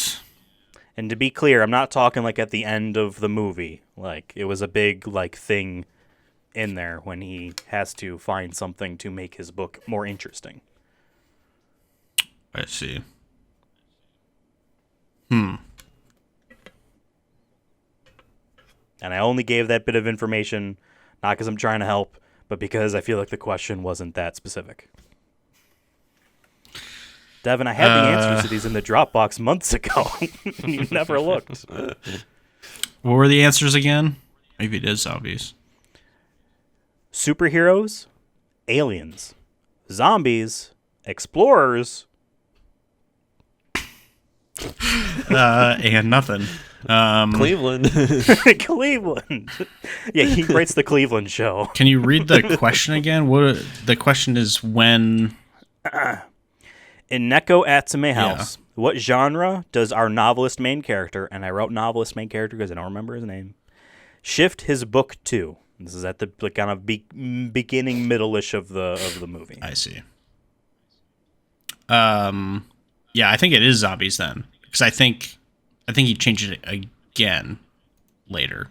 to be clear, I'm not talking like at the end of the movie. Like, it was a big like thing in there when he has to find something to make his book more interesting. I see. And I only gave that bit of information not because I'm trying to help, but because I feel like the question wasn't that specific. Devin, I had the answers to these in the Dropbox months ago, and you never looked. What were the answers again? Maybe it is zombies. Superheroes, aliens, zombies, explorers, And nothing. Cleveland. Cleveland. Yeah, he writes the Cleveland show. Can you read the question again? What the question is when? In Neko Atsume House, what genre does our novelist main character, and I wrote novelist main character because I don't remember his name, shift his book to? This is at the kind of beginning, middle-ish of the movie. I see. Yeah, I think it is zombies then, because I think he changed it again later.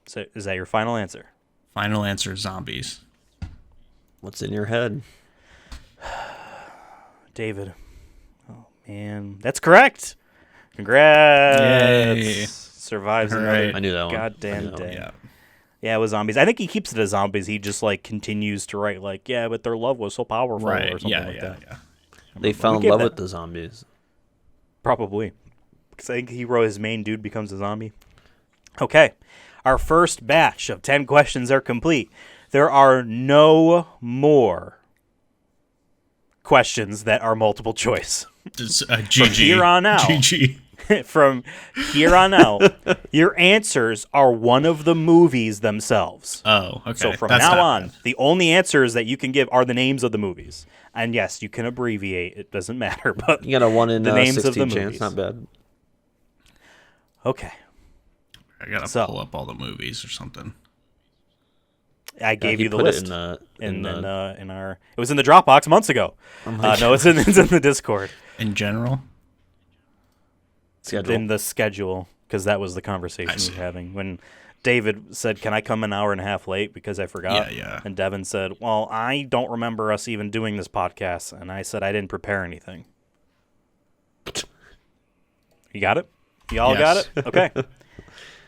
So is that your final answer? Final answer: zombies. What's in your head? David. Oh, man. That's correct. Congrats. Yay. Survives All another right. I knew that one. goddamn I knew that day. Yeah. Yeah, it was zombies. I think he keeps it as zombies. He just like continues to write like, yeah, but their love was so powerful or something like that. Yeah. They fell in love with the zombies. Probably. Because I think he wrote his main dude becomes a zombie. Okay. Our first batch of 10 questions are complete. There are no more questions that are multiple choice. GG. From here on out. GG. From here on out, your answers are one of the movies themselves. Oh, okay. So from now on, the only answers that you can give are the names of the movies. And yes, you can abbreviate. It doesn't matter. But you got a 1 in the names 16 of the chance. movies. Not bad. Okay. I gotta pull up all the movies or something. I gave you the list in our. It was in the Dropbox months ago. No, it's in the Discord. In general. Schedule. In the schedule, because that was the conversation we were having when David said, "Can I come an hour and a half late because I forgot?" Yeah. And Devin said, "Well, I don't remember us even doing this podcast," and I said, "I didn't prepare anything." You got it? Y'all got it? Okay.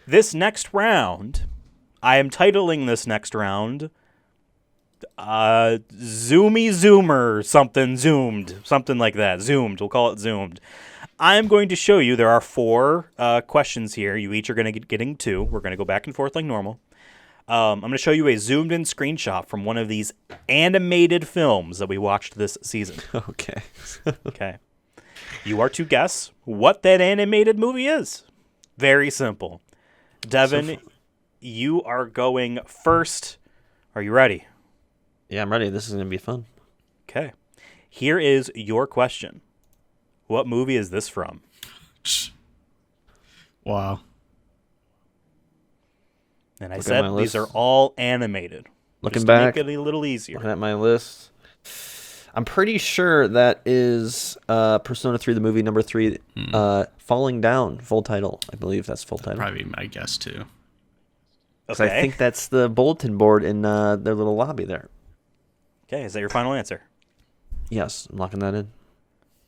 This next round, I am titling this next round Zoomy Zoomer something zoomed, something like that. Zoomed. We'll call it zoomed. I'm going to show you, there are 4 questions here. You each are going to get getting 2. We're going to go back and forth like normal. I'm going to show you a zoomed in screenshot from one of these animated films that we watched this season. Okay. Okay. You are to guess what that animated movie is. Very simple. Devin, you are going first. Are you ready? Yeah, I'm ready. This is going to be fun. Okay. Here is your question. What movie is this from? Wow. And I said these are all animated. Looking back, to make it a little easier. Looking at my list, I'm pretty sure that is Persona 3, the movie number 3, Falling Down, full title. I believe that's full title. Probably my guess too. Okay. I think that's the bulletin board in their little lobby there. Okay, is that your final answer? Yes, I'm locking that in.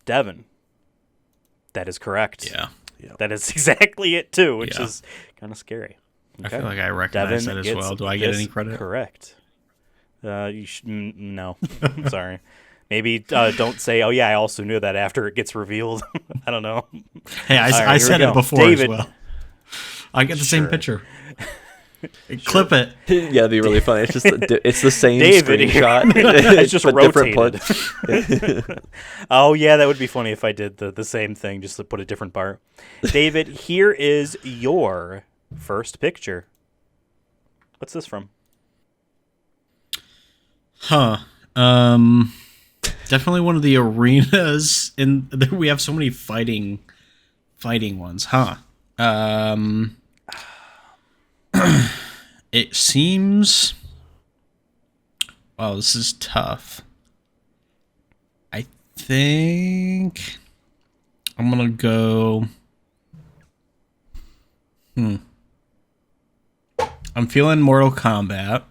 Devin, that is correct. Yeah. That is exactly it too, which is kind of scary. Okay. I feel like I recognize that as well. Do I get any credit? Correct. You no. Sorry. Maybe don't say, "Oh yeah, I also knew that," after it gets revealed. I don't know. Hey, I said it before David. As well. I get the same picture. Clip it. Yeah, it'd be really funny. It's just it's the same David screenshot. It's just rotated. Oh yeah, that would be funny if I did the same thing, just to put a different part. David, here is your first picture. What's this from? Definitely one of the arenas we have so many fighting ones, It seems, wow, this is tough. I think I'm gonna go I'm feeling Mortal Kombat.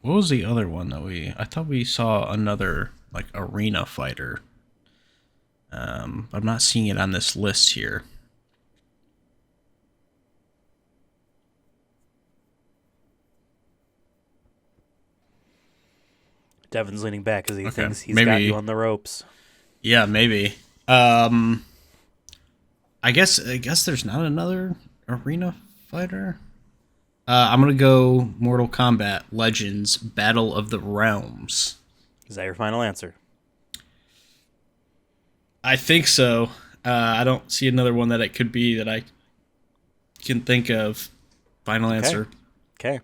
What was the other one that I thought we saw another like arena fighter. I'm not seeing it on this list here. Devin's leaning back because he thinks he's got you on the ropes. Yeah, maybe. I guess there's not another arena fighter. I'm gonna go Mortal Kombat Legends Battle of the Realms. Is that your final answer? I think so. I don't see another one that it could be that I can think of. Final answer. Okay.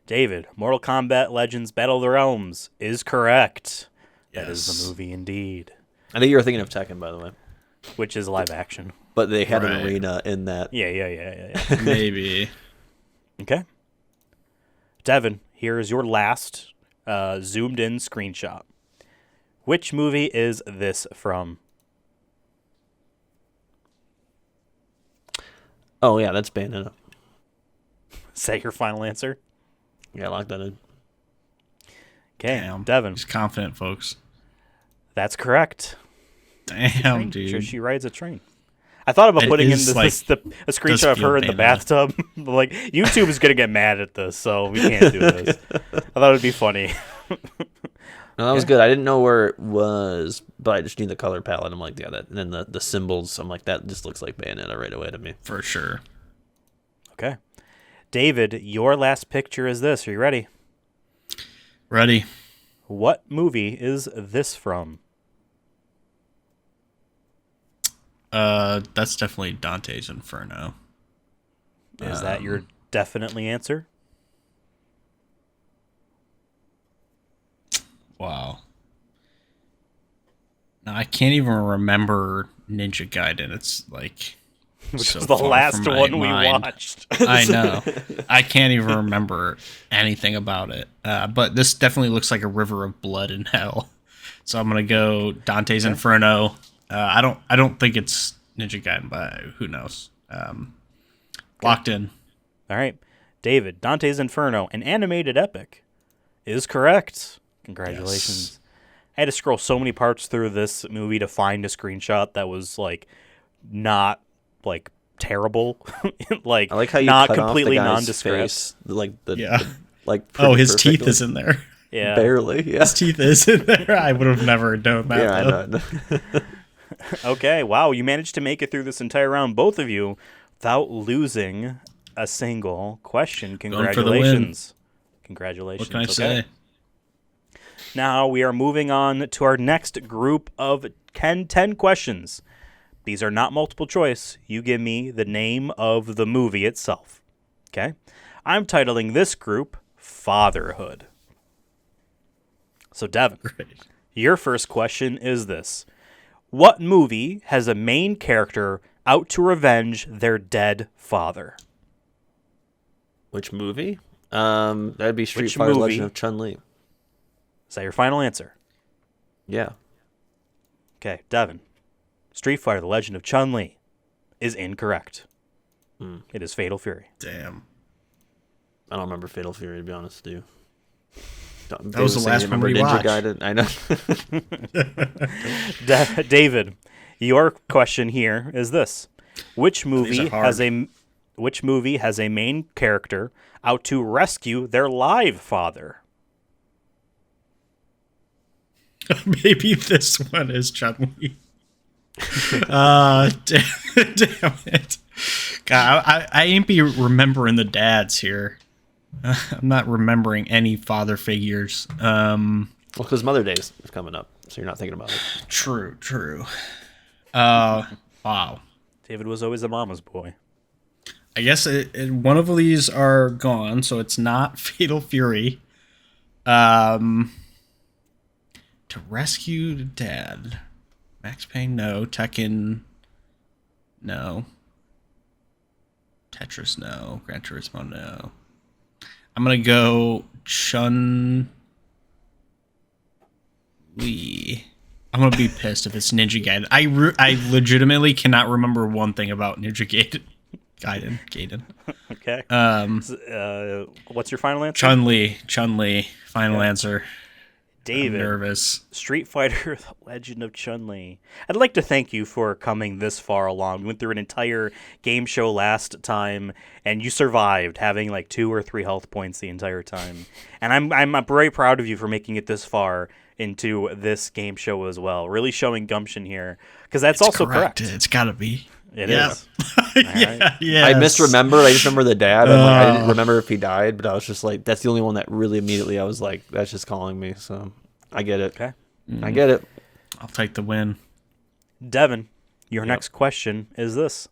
David, Mortal Kombat Legends Battle of the Realms is correct. Yes. That is the movie indeed. I think you were thinking of Tekken, by the way. Which is live action. But they had an arena in that. Yeah. Maybe. Okay. Devin, here is your last zoomed in screenshot. Which movie is this from? Oh, yeah, that's Bayonetta. Is that your final answer? Yeah, lock that in. Okay, Damn. Devin. He's confident, folks. That's correct. Damn, dude. She rides a train. I thought about putting in is, a screenshot of her in the bathtub. Like, YouTube is gonna get mad at this, so we can't do this. I thought it'd be funny. No, that was good. I didn't know where it was, but I just knew the color palette. I'm like, yeah, that. And then the symbols. I'm like, that just looks like Bayonetta right away to me. For sure. Okay, David, your last picture is this. Are you ready? Ready. What movie is this from? That's definitely Dante's Inferno. Is that your definitely answer? Wow. Now, I can't even remember Ninja Gaiden. It's like... Which so was the last one we watched. I know. I can't even remember anything about it. But this definitely looks like a river of blood and hell. So I'm gonna go Dante's Inferno. I don't think it's Ninja Gaiden, but who knows? Locked in. All right, David. Dante's Inferno, an animated epic, is correct. Congratulations. Yes. I had to scroll so many parts through this movie to find a screenshot that was like not like terrible, like I like how you not cut completely off the guy's nondescript. Face, like his teeth is in there. Yeah, barely. Yeah, his teeth is in there. I would have never known that. Yeah, I know. Okay, wow, you managed to make it through this entire round, both of you, without losing a single question. Congratulations. Congratulations. What can I say? Now we are moving on to our next group of 10 questions. These are not multiple choice. You give me the name of the movie itself. Okay? I'm titling this group Fatherhood. So, Devin, your first question is this. What movie has a main character out to revenge their dead father? Which movie? That'd be Street Fighter Legend of Chun-Li. Is that your final answer? Yeah. Okay, Devin. Street Fighter The Legend of Chun-Li is incorrect. It is Fatal Fury. Damn. I don't remember Fatal Fury, to be honest with you. That was the last one we watched. I know. David, your question here is this. Which movie has a main character out to rescue their live father? Maybe this one is Chun-Li. Damn it. God, I ain't be remembering the dads here. I'm not remembering any father figures. Well, because Mother Day is coming up, so you're not thinking about it. True. Wow. David was always a mama's boy. I guess one of these are gone, so it's not Fatal Fury. To rescue the dad. Max Payne, no. Tekken, no. Tetris, no. Gran Turismo, no. I'm going to go Chun-Li. I'm going to be pissed if it's Ninja Gaiden. I legitimately cannot remember one thing about Ninja Gaiden. Gaiden. Okay. What's your final answer? Chun-Li. Final answer. David, I'm nervous. Street Fighter: The Legend of Chun-Li. I'd like to thank you for coming this far along. We went through an entire game show last time, and you survived, having like 2 or 3 health points the entire time. And I'm very proud of you for making it this far into this game show as well. Really showing gumption here, because that's also correct. It's got to be. It is. Yeah. I misremembered. I just remember the dad. I didn't remember if he died, but I was just like, that's the only one that really immediately I was like, that's just calling me. So I get it. Okay. I get it. I'll take the win. Devin, your next question is this.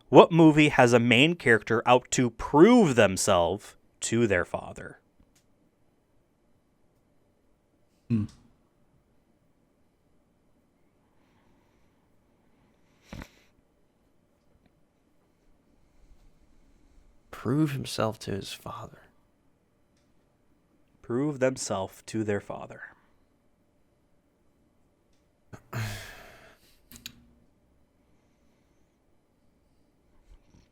What movie has a main character out to prove themselves to their father? Prove himself to his father. Prove themselves to their father.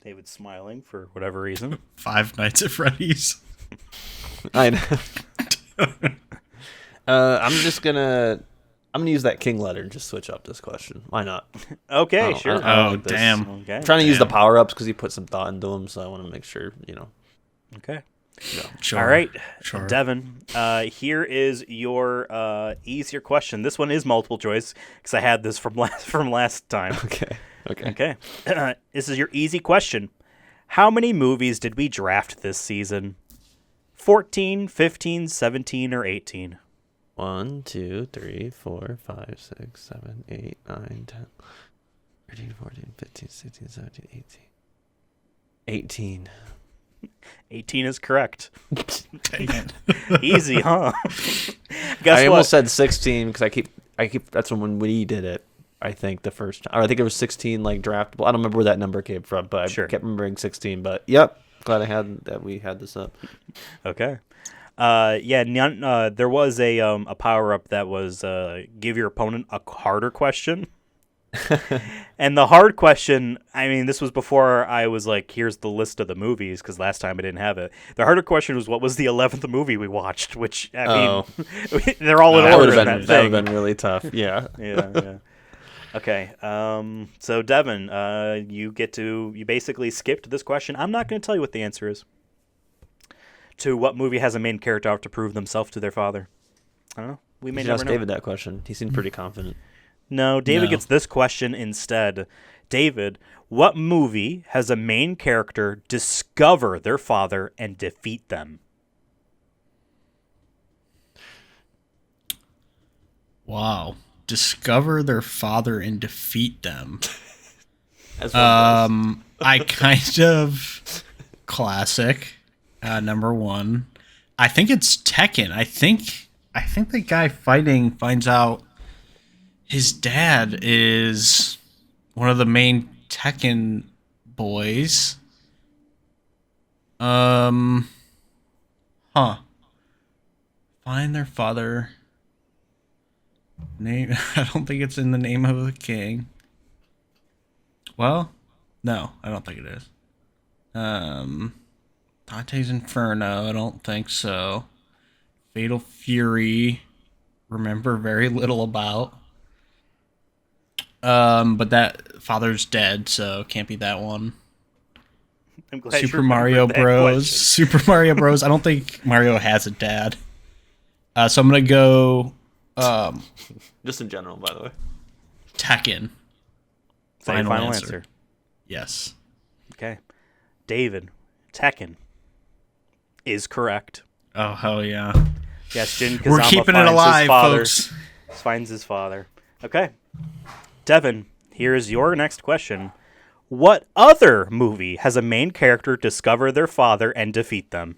David's smiling for whatever reason. Five Nights at Freddy's. I know. I'm just gonna I'm gonna use that king letter and just switch up this question. Why not? Okay, sure. Damn. Okay. I'm trying to use the power-ups because he put some thought into them, so I want to make sure, Okay. No. Sure. All right, Sure. Devin, here is your easier question. This one is multiple choice because I had this from last time. Okay. This is your easy question. How many movies did we draft this season? 14, 15, 17, or 18? 1, 2, 3, 4, 5, 6, 7, 8, 9, 10, 13, 14, 15, 16, 17, 18. 18. 18 is correct. Dang it. Easy, huh? I almost said 16 because I keep. That's when we did it. I think the first time. Or I think it was 16 like draftable. I don't remember where that number came from, but I kept remembering 16. But yep, glad we had this up. Okay. There was a power up that was give your opponent a harder question. And the hard question, I mean, this was before I was like, here's the list of the movies, because last time I didn't have it. The harder question was, what was the 11th movie we watched? Which, I mean, they're all in order. That would have been really tough. Yeah. Yeah. Okay. So, Devin, you basically skipped this question. I'm not going to tell you what the answer is. To what movie has a main character out to prove themselves to their father? I don't know. We may never ask know. David that question. He seemed pretty confident. No, David gets this question instead. David, what movie has a main character discover their father and defeat them? Wow. Discover their father and defeat them. I kind of classic. Number one. I think it's Tekken. I think the guy fighting finds out his dad is one of the main Tekken boys. Find their father. Name. I don't think it's in the name of the king. Well, no, I don't think it is. Dante's Inferno. I don't think so. Fatal Fury. Remember very little about. But that father's dead, so can't be that one. I'm glad Super Mario Bros. Super Mario Bros. I don't think Mario has a dad. So I'm gonna go. Just in general, by the way. Tekken. Final answer. Yes. Okay. David, Tekken is correct. Oh hell yeah! Yes, Jin Kazama We're keeping it alive, folks. Finds his father. Okay. Devin, here's your next question. What other movie has a main character discover their father and defeat them?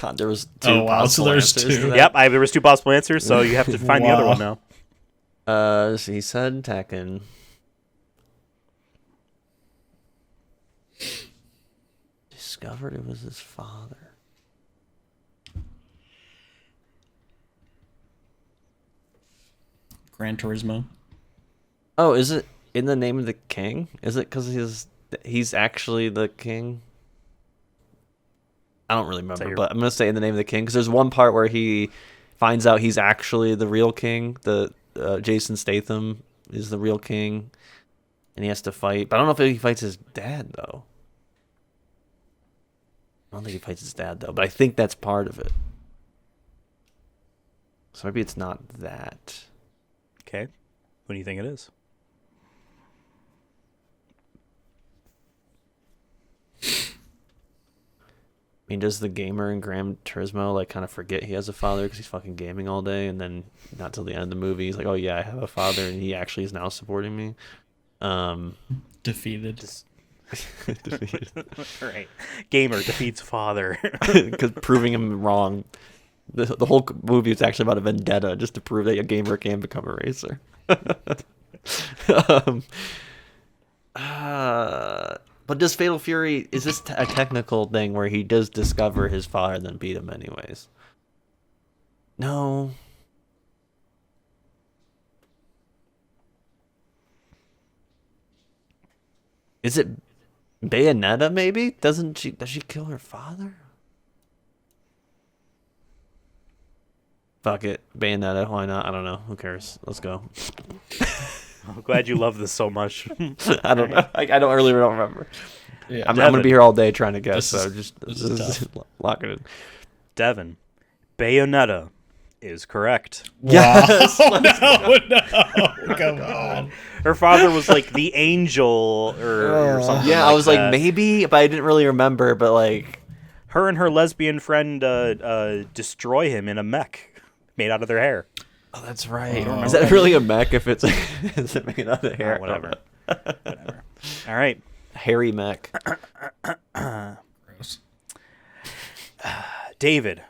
God, there was two possible answers. Two. Yep, there was two possible answers, so you have to find the other one now. So he said Tekken. Discovered it was his father. Gran Turismo. Oh, is it in the name of the king? Is it because he's actually the king? I don't really remember, but I'm gonna say in the name of the king because there's one part where he finds out he's actually the real king. The Jason Statham is the real king, and he has to fight. But I don't know if he fights his dad though. I don't think he fights his dad though, but I think that's part of it. So maybe it's not that. Okay. What do you think it is? I mean, does the gamer in Gran Turismo like kind of forget he has a father because he's fucking gaming all day, and then not till the end of the movie he's like, "Oh yeah, I have a father, and he actually is now supporting me." Defeated. Defeated. Right. Gamer defeats father because proving him wrong. The whole movie is actually about a vendetta just to prove that a gamer can become a racer. But does Fatal Fury, is this a technical thing where he does discover his father and then beat him anyways? No. Is it Bayonetta maybe? Does she kill her father? Fuck it. Bayonetta, why not? I don't know. Who cares? Let's go. I'm glad you love this so much. I don't know. I don't remember. Yeah. I'm going to be here all day trying to guess, This so is just lock it in. Devin, Bayonetta is correct. Yes! Wow. No, come on. Her father was like the angel or something. Yeah, like I was that. like, maybe, but I didn't really remember, but like... Her and her lesbian friend destroy him in a mech made out of their hair. Oh, that's right. remember Is that that? really a mech if it's is it made out of hair? Whatever. Whatever. All right. Hairy mech. Gross. David,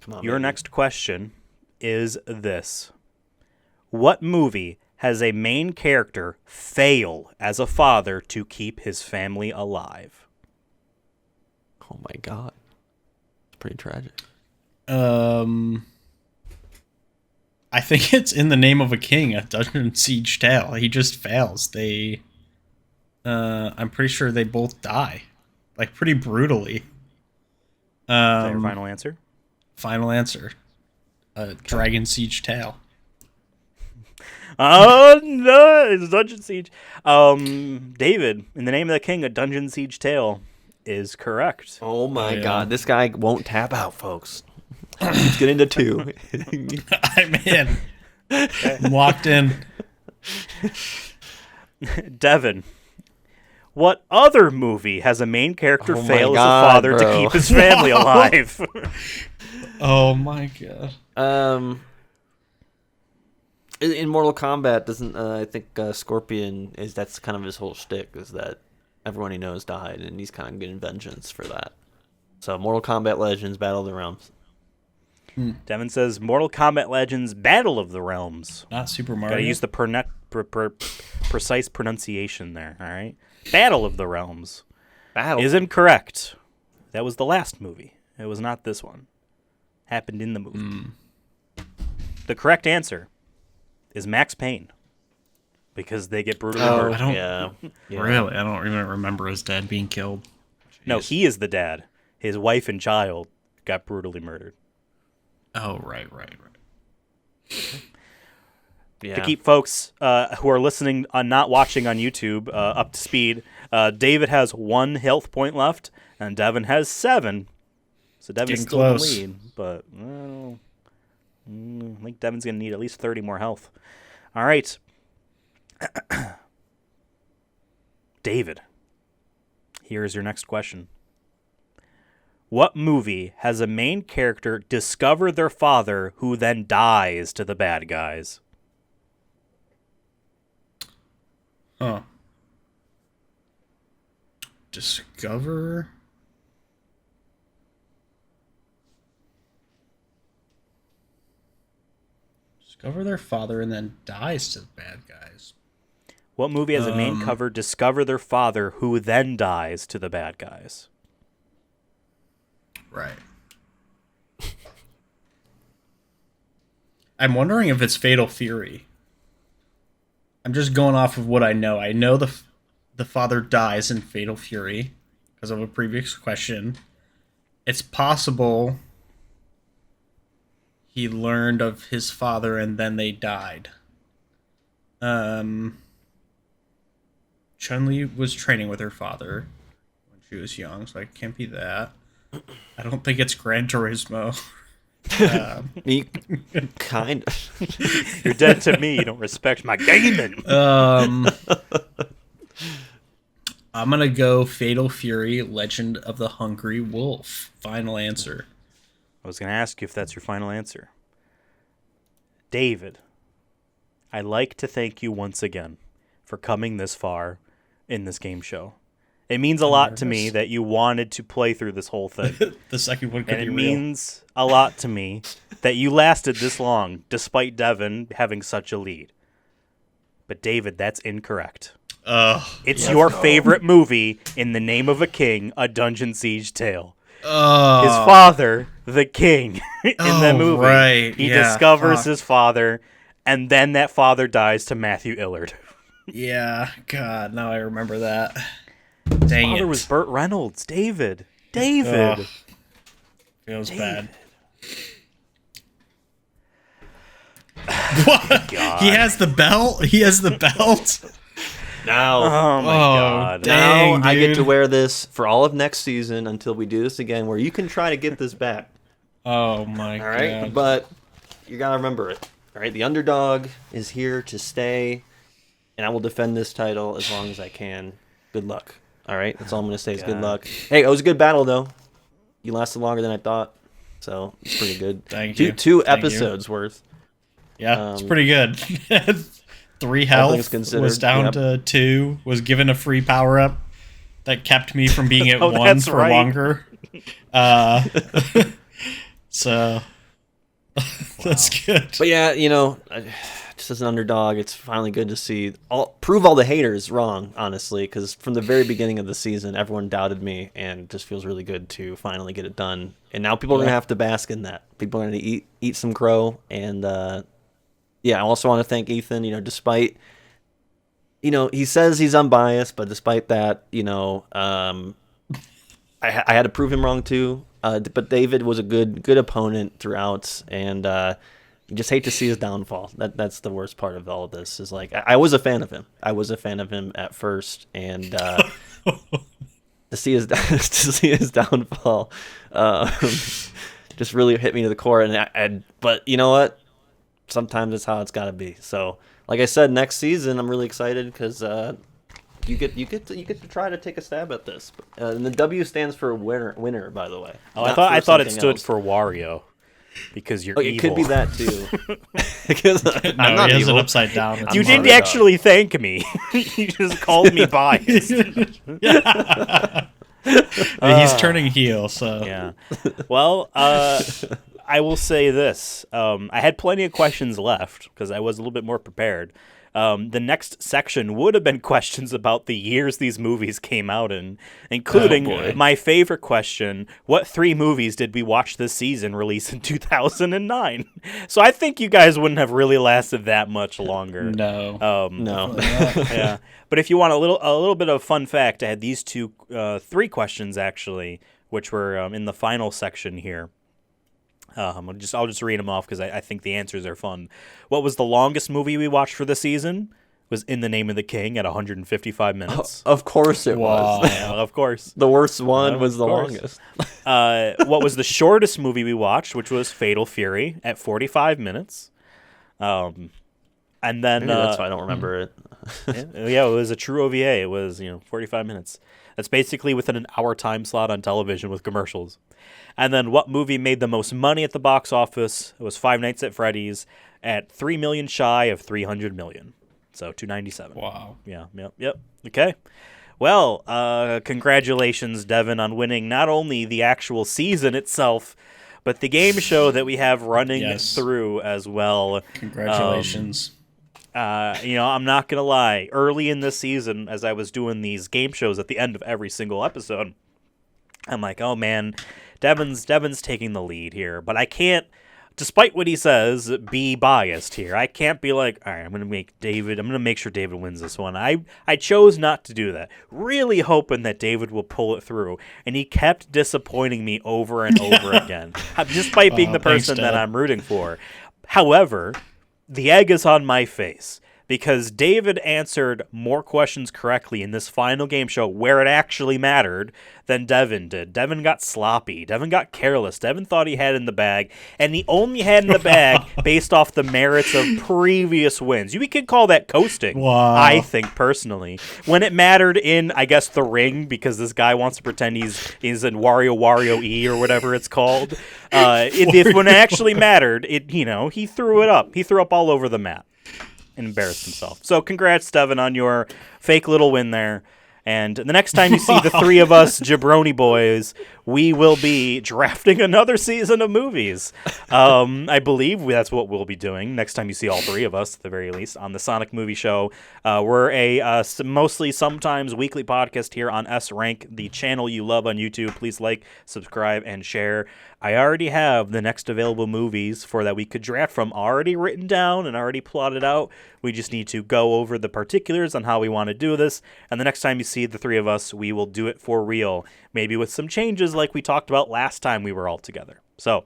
Come on, your baby. next question is this. What movie has a main character fail as a father to keep his family alive? Oh my god. It's pretty tragic. I think it's In the Name of a King, a Dungeon Siege tale. He just fails. I'm pretty sure they both die, like pretty brutally. Is that your final answer? Final answer. Dragon Siege tale. Oh no, it's Dungeon Siege. David, In the Name of the King, a Dungeon Siege tale is correct. Oh my Yeah. god. This guy won't tap out, folks. He's getting to 2. I'm in. I'm locked in. Devin, what other movie has a main character Oh my fail as a God, father to bro. keep his family alive? Oh my god. In Mortal Kombat, doesn't I think Scorpion that's kind of his whole shtick, is that everyone he knows died, and he's kind of getting vengeance for that. So Mortal Kombat Legends: Battle of the Realms. Devin says Mortal Kombat Legends Battle of the Realms. Not Super Mario. Gotta use the precise pronunciation there, all right? Battle of the Realms Battle. is incorrect. That was the last movie. It was not this one. Happened in the movie. The correct answer is Max Payne. Because they get brutally murdered. I don't Yeah. really. I don't even remember his dad being killed. No, he is the dad. His wife and child got brutally murdered. Oh right. Yeah. To keep folks who are listening, not watching on YouTube, up to speed, David has 1 health point left, and Devin has 7. So Devin's Getting still in the close. lead, but I think Devin's going to need at least 30 more health. All right. David, here is your next question. What movie has a main character discover their father who then dies to the bad guys? Huh. Discover their father and then dies to the bad guys. What movie has a main cover discover their father who then dies to the bad guys? Right. I'm wondering if it's Fatal Fury. I'm just going off of what I know. I know the father dies in Fatal Fury because of a previous question. It's possible he learned of his father and then they died. Chun-Li was training with her father when she was young, so it can't be that. I don't think it's Gran Turismo. Kind of. You're dead to me. You don't respect my gaming. I'm going to go Fatal Fury, Legend of the Hungry Wolf. Final answer. I was going to ask you if that's your final answer. David, I'd like to thank you once again for coming this far in this game show. It means a lot to me that you wanted to play through this whole thing. The second one could And be it real. means a lot to me that you lasted this long, despite Devin having such a lead. But David, that's incorrect. It's your favorite movie, In the Name of a King, a Dungeon Siege tale. His father, the king, in the movie, right. he Yeah, discovers fuck. his father, and then that father dies to Matthew Illard. Yeah, God, now I remember that. Dang Father it. was Burt Reynolds. David. David. Feels bad. What? God. He has the belt? He has the belt? Now, Oh my God. Dang, now I get to dude. wear this for all of next season until we do this again, where you can try to get this back. Oh my All right, God. but you gotta remember it. All right, the underdog is here to stay, and I will defend this title as long as I can. Good luck. All right, that's all I'm gonna say is good luck. Hey, it was a good battle though. You lasted longer than I thought, so it's pretty good. Thank you. Two Thank you. episodes worth. Yeah, it's pretty good. 3 things health considered, was down to 2. Was given a free power up that kept me from being at 1 that's for right. longer. So that's good. But yeah, just as an underdog, it's finally good to see prove all the haters wrong. Honestly, because from the very beginning of the season, everyone doubted me, and it just feels really good to finally get it done. And now people are gonna have to bask in that. People are gonna eat some crow, and I also want to thank Ethan. Despite he says he's unbiased, but despite that, I had to prove him wrong too. But David was a good opponent throughout, and you just hate to see his downfall. That's the worst part of all of this. Is like I was a fan of him. I was a fan of him at first, and to see his downfall just really hit me to the core. But you know what? Sometimes it's how it's got to be. So, like I said, next season I'm really excited because you get to try to take a stab at this. And the W stands for winner, by the way. Oh, I thought it stood for Wario because you're evil. It could be that too. No, I'm not he has evil. it upside down. It's You smart. didn't actually thank me. You just called me biased. He's turning heel, so Yeah. Well, I will say this. I had plenty of questions left because I was a little bit more prepared. The next section would have been questions about the years these movies came out in, including my favorite question, what 3 movies did we watch this season release in 2009? So I think you guys wouldn't have really lasted that much longer. No. No. Yeah. But if you want a little bit of fun fact, I had these 3 questions actually, which were in the final section here. I'll just read them off because I think the answers are fun. What was the longest movie we watched for the season? Was In the Name of the King at 155 minutes. Of course it was. Yeah, of course. The worst one was the longest. What was the shortest movie we watched? Which was Fatal Fury at 45 minutes. And then Maybe that's why I don't remember it. yeah, it was a true OVA. It was 45 minutes. That's basically within an hour time slot on television with commercials. And then what movie made the most money at the box office? It was Five Nights at Freddy's at $3 million shy of $300 million. So 297. Wow. Yeah. Yep. Okay. Well, congratulations, Devin, on winning not only the actual season itself, but the game show that we have running through as well. Congratulations. I'm not going to lie. Early in this season, as I was doing these game shows at the end of every single episode, I'm like, oh man, Devin's taking the lead here. But I can't, despite what he says, be biased here. I can't be like, all right, I'm going to make sure David wins this one. I chose not to do that, really hoping that David will pull it through. And he kept disappointing me over and over again, despite being the person that I'm rooting for. However, the egg is on my face because David answered more questions correctly in this final game show where it actually mattered than Devin did. Devin got sloppy. Devin got careless. Devin thought he had it in the bag, and he only had in the bag based off the merits of previous wins. We could call that coasting, I think, personally. When it mattered in, I guess, the ring, because this guy wants to pretend he's in Wario E or whatever it's called. When it actually mattered, he threw it up. He threw up all over the map and embarrassed himself. So congrats, Devin, on your fake little win there. And the next time you see the 3 of us jabroni boys, we will be drafting another season of movies. I believe that's what we'll be doing next time you see all 3 of us, at the very least, on the Sonic Movie Show. We're a mostly sometimes weekly podcast here on S-Rank, the channel you love on YouTube. Please like, subscribe, and share. I already have the next available movies for that we could draft from already written down and already plotted out. We just need to go over the particulars on how we want to do this. And the next time you see the 3 of us, we will do it for real. Maybe with some changes like we talked about last time we were all together. So,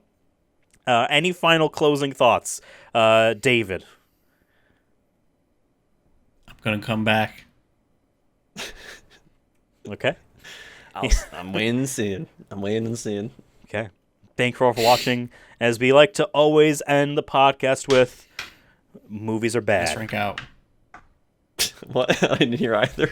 any final closing thoughts? David, Gonna come back. Okay. I'm waiting and seeing. Okay. Thank you all for watching. As we like to always end the podcast with, movies are bad. Let's rank out. What? I didn't hear either.